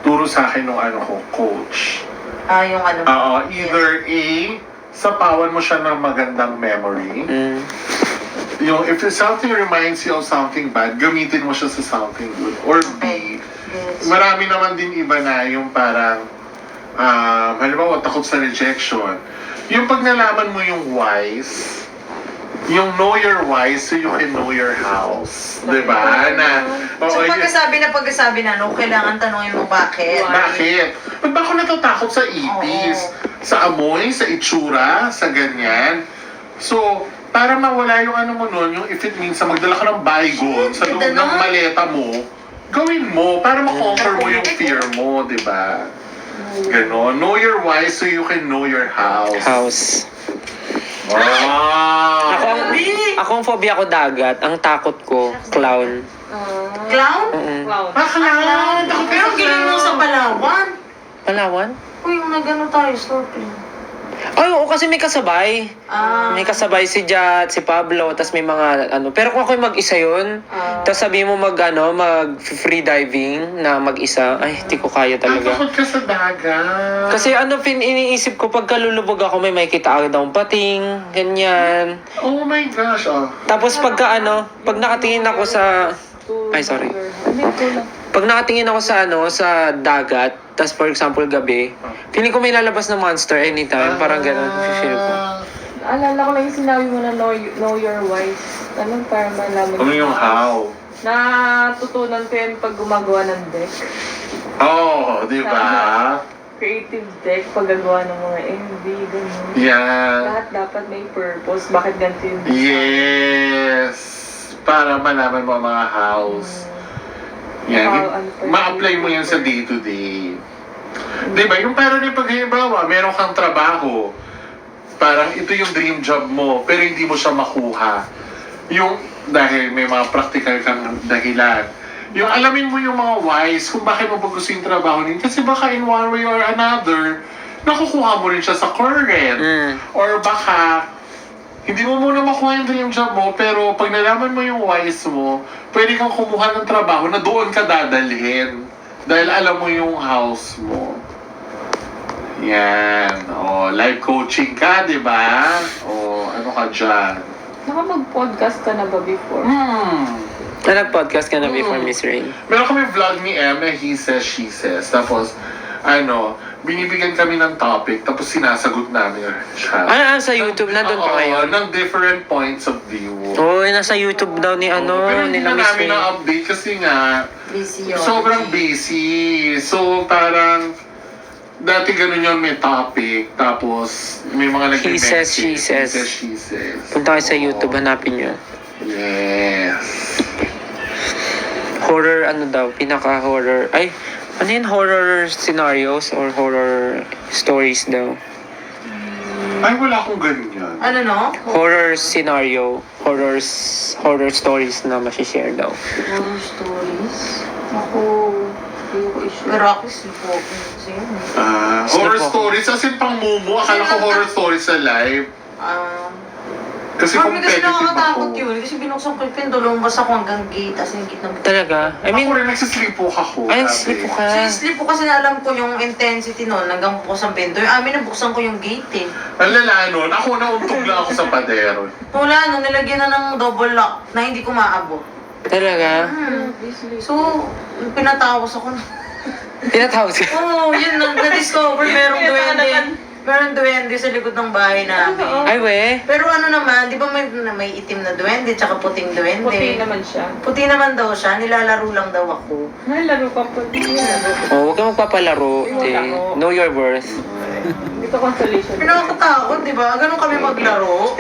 turo sa akin nung coach. Yung ano. Oo, either A, sapawan mo siya ng magandang memory. Yung if something reminds you of something bad, gamitin mo siya sa something good. Or B, marami naman din iba na yung parang, halimbawa, takot sa rejection. Yung pag nalaman mo yung whys, yung know your whys so you can know your house. Diba? Na, So oo, pagkasabi na, no, kailangan tanongin mo bakit. bakit? Ba't ba ako natatakot sa ipis? Sa amoy, sa itsura, sa ganyan? So, para mawala yung ano mo nun, yung if it means na magdala ka ng baygon sa loob ng maleta mo, gawin mo para ma-conquer mo yung fear mo, di ba? Ganon. Know your why so you can know your house. House. Wow! Ako ang phobia ko dagat. Ang takot ko, clown. Clown? Clown. Bakla! Takot Pero giling mo sa Palawan. Palawan? Uy, yung nagano tayo, snorkeling. Ay, oo, kasi may kasabay. May kasabay si Jat, si Pablo, tapos may mga ano. Pero kung ako'y mag-isa yun, tapos sabi mo mag free diving na mag-isa, ay, di ko kaya talaga. Takot ka sa dagat. Kasi iniisip ko, pagka lulubog ako, may makikita agad akong pating, ganyan. Oh my gosh, Tapos pag nakatingin ako sa... Ay, sorry. Pag nakatingin ako sa dagat, tas for example gabi, feeling ko may lalabas na monster anytime, parang gano'n, feel ko. Naalala ko lang yung sinabi mo na know your whys. Ano, para malaman Ano yung how? Natutunan ko yun pag gumagawa ng deck. Oh, di ba? Creative deck, paggagawa ng mga MV, ganun. Yan. Lahat dapat may purpose. Bakit ganito yung design? Yes. Para malaman mo ang mga house. Yan. Ma-apply mo yan sa day-to-day. Diba? Yung parang yung paghalimbawa, meron kang trabaho. Parang ito yung dream job mo, pero hindi mo siya makuha. Yung, dahil may mga practical kang dahilan. Yung alamin mo yung mga whys, kung bakit mo gusto yung trabaho niya. Kasi baka in one way or another, nakukuha mo rin siya sa current. Or baka, hindi mo muna makuha yung dream job mo, pero pag nalaman mo yung whys mo, pwede kang kumuha ng trabaho na doon ka dadalhin. Dahil alam mo yung house mo. Yan. O, life coaching ka, di ba? O, ano ka dyan? Nakapag-podcast ka na ba before? Nag-podcast ka na before, Miss Rain? Meron kami vlog ni Em na He Says, She Says. Tapos, binibigyan kami ng topic, tapos sinasagot namin siya. Sa YouTube na doon pa Oo, ngayon. ng different points of view. Oo, nasa YouTube daw ni Pero hindi nila na Miss namin May. na-update kasi nga, Busy yun. sobrang busy. So, parang, dati ganun yun, may topic, tapos may mga He says, she says. She says. Punta kayo sa YouTube, hanapin nyo. Yes. Horror, pinaka-horror. Ay, ano yun? Horror scenarios or horror stories daw? Ay, wala akong ganyan. Ano no? Horror scenario. Horror stories na masishare daw. Horror stories? Ako, pero ako po. Horror stories, as in pang mumu. Akala ko horror stories sa live. Kasi Mami, kasi competitive nakakatakot ako. yun. Kasi binuksan ko yung pinto, lumabas ako hanggang gate, as in gate ng... Talaga? I mean, Ako rin nagsisleepwalk ako. ay, dati. sleep ka. Sleep ko kasi alam ko yung intensity noon, hanggang bukas ang pinto. Yung amin, nabuksan ko yung gate eh. Ang lala nun, ako nauntog lang ako sa padero. Wala, nung nilagyan na ng double lock na hindi ko maabot. Talaga? So, pinatapos ako. Tinatawag ka. Oo, yun, na-discover merong duwende. Merong duwende sa likod ng bahay namin. Ay, we. Pero ano naman, di ba may itim na duwende, tsaka puting duwende? Puti naman siya. Puti naman daw siya, nilalaro lang daw ako. Nalaro ka puti. Oh, huwag kang magpapalaro. Know your worth. Dito consolation. Pinakatakot, di ba? Ganun kami maglaro.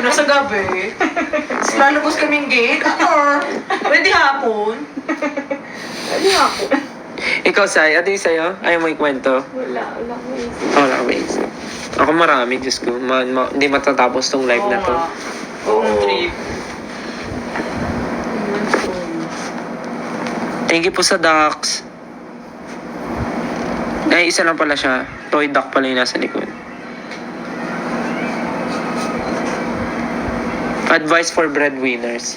Nasa gabi. Tapos lalabas kaming gate. Or, pwede hapon. Ano ako? Ikaw, Sai, ano yung sa'yo? Ayaw mo ikwento? Wala ko isip. Wala ka ba isip? Ako marami, Diyos ko. Hindi matatapos tong live na to. Buong trip. Thank you po sa ducks. Ay, isa lang pala siya. Toy duck pala yung nasa likod. Advice for breadwinners.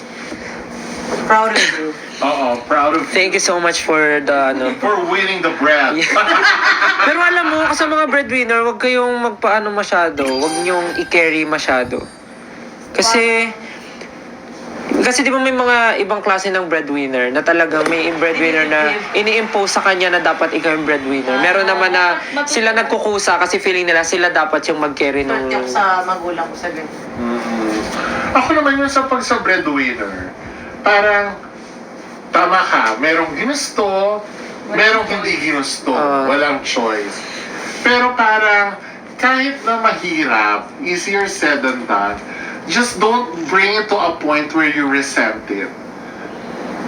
Proud of you. Oo, proud of you. Thank you so much for the For winning the bread. Pero alam mo, sa mga breadwinner, huwag kayong magpaano masyado. Huwag niyong i-carry masyado. Kasi di ba may mga ibang klase ng breadwinner na talagang may breadwinner na ini-impose sa kanya na dapat ikaw yung breadwinner. Meron naman na sila nagkukusa kasi feeling nila sila dapat yung mag-carry nung... Swerte ako sa magulang ko sa ganyan. Ako naman yung sa breadwinner, parang tama ka, merong ginusto, merong hindi ginusto, walang choice. Pero parang kahit na mahirap, easier said than done, just don't bring it to a point where you resent it.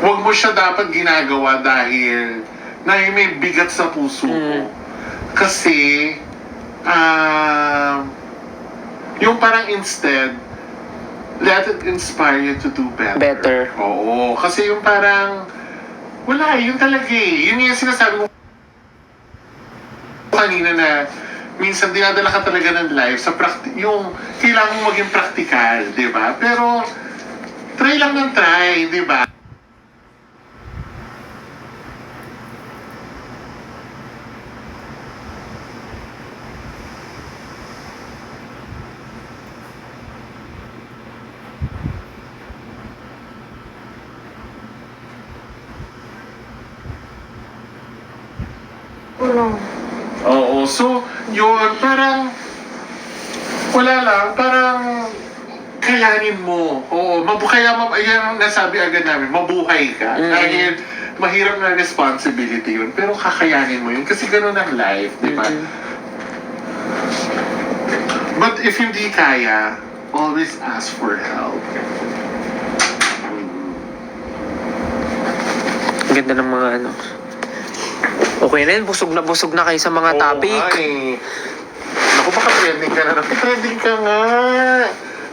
Huwag mo siya dapat ginagawa dahil may bigat sa puso mo. Kasi, yung parang instead, let it inspire you to do better. Oo. Kasi yung parang, wala, yun talaga eh. Yun yung sinasabi ko kanina na minsan dinadala ka talaga ng life sa yung kailangan mo maging practical, di ba? Pero, try lang ng try, di ba? Oo, so, yun, parang, wala lang, parang, kayanin mo. Oo, kaya ayan ang nasabi agad namin, mabuhay ka. Dahil, mahirap na responsibility yun, pero kakayanin mo yun, kasi ganun ang life, di ba? But if hindi kaya, always ask for help. Ang ganda ng mga ano. Okay na yun, busog na kayo sa mga topic. Ay. Naku, baka trending ka na. Trending ka nga.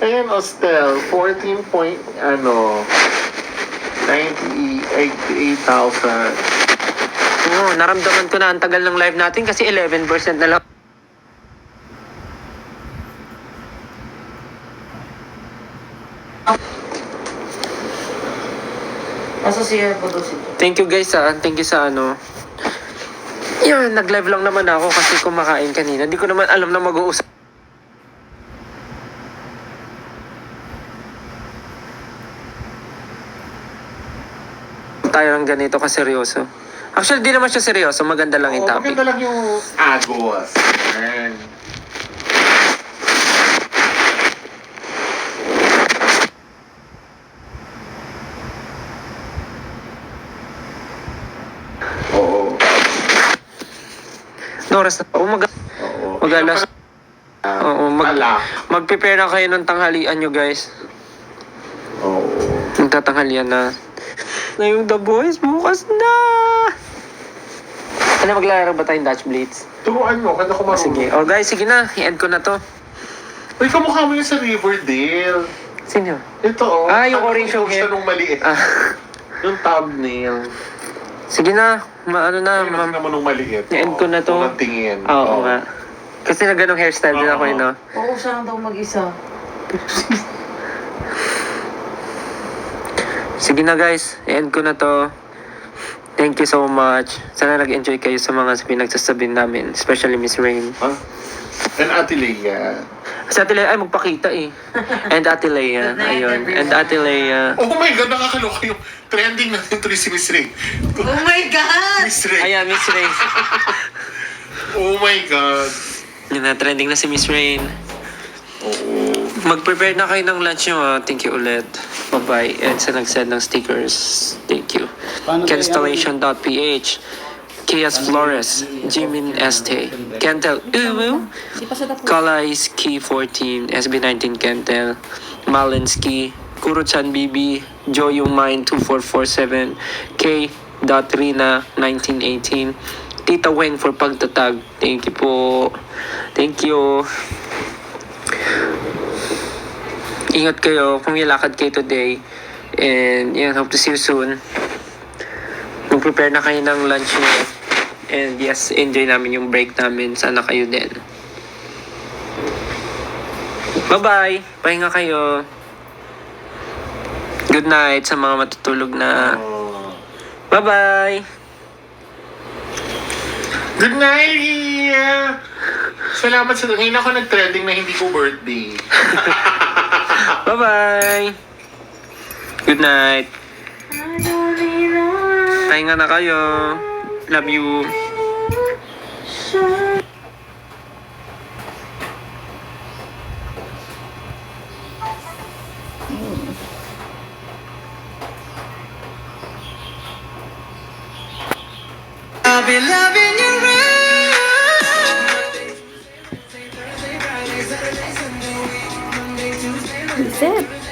Ayan, Ostel, 14 point, 98,000. Naramdaman ko na ang tagal ng live natin kasi 11% na lang. Nasa CR po daw sila. Thank you guys thank you sa Yun, nag-live lang naman ako kasi kumakain kanina. Hindi ko naman alam na mag-uusap tayo ng ganito kaseryoso. Actually, di naman siya seryoso. Maganda lang yung Oo, topic. maganda lang yung agos. Ayan. Oo. Oras na pa. Oo. Mag-alas. Oo, Alak. mag-prepare na kayo ng tanghalian nyo, guys. Oo. Magtatanghalian na. Na yung The Boys, bukas na! Ano, maglalaro ba tayong Dutch Blitz? Turuan mo, kanda ko marunong. Sige. Oh, guys, sige na. I-end ko na to. Uy, kamukha mo yun sa Riverdale. Sino? Ito, oh. Ah, yung Ano orange yung hair. siya nung maliit. Ah, Yung thumbnail. sige na. Ano na, Ano naman nung maliit. I-end ko na to. Unang tingin. Oo nga. Kasi na ganong hairstyle din ako, no? Oo, siya lang daw mag-isa. Sige na, guys. I-end ko na to. Thank you so much. Sana nag-enjoy kayo sa mga pinagsasabi namin. Especially Miss Rain. Huh? And Ate Leia. Si Ate Leia, ay magpakita eh. And Ate Leia. Good night, Ayun. everyone. And Ate Leia. Oh my God, nakakaloka yung trending natin tuloy si Miss Ray. Oh my God! Miss Ray. Ayan, Miss Rain. Oh my God. Yun na, trending na si Miss Rain. Oo. Mag-prepare na kayo ng lunch nyo, ha. Thank you ulit. Bye-bye. And sa nag-send ng stickers. Thank you. Constellation.ph Kias Flores, Jimin Este, Kentel Uwu, Kalais Key 14, SB19 Kentel, Malinsky, Kuruchan BB, Joyung Mine 2447, K. Rina 1918, Tita Wen for pagtatag. Thank you po. Thank you. Ingat kayo kung nilakad kayo today. And yun, hope to see you soon. Mag-prepare na kayo ng lunch nyo. And yes, enjoy namin yung break namin. Sana kayo din. Bye-bye! Pahinga kayo. Good night sa mga matutulog na. Bye-bye! Good night, Leia! Salamat sa... Ngayon ako nag-trending na hindi ko birthday. Bye-bye! Good night! Pahinga na kayo. Love you. I'll be loving you right. That's it.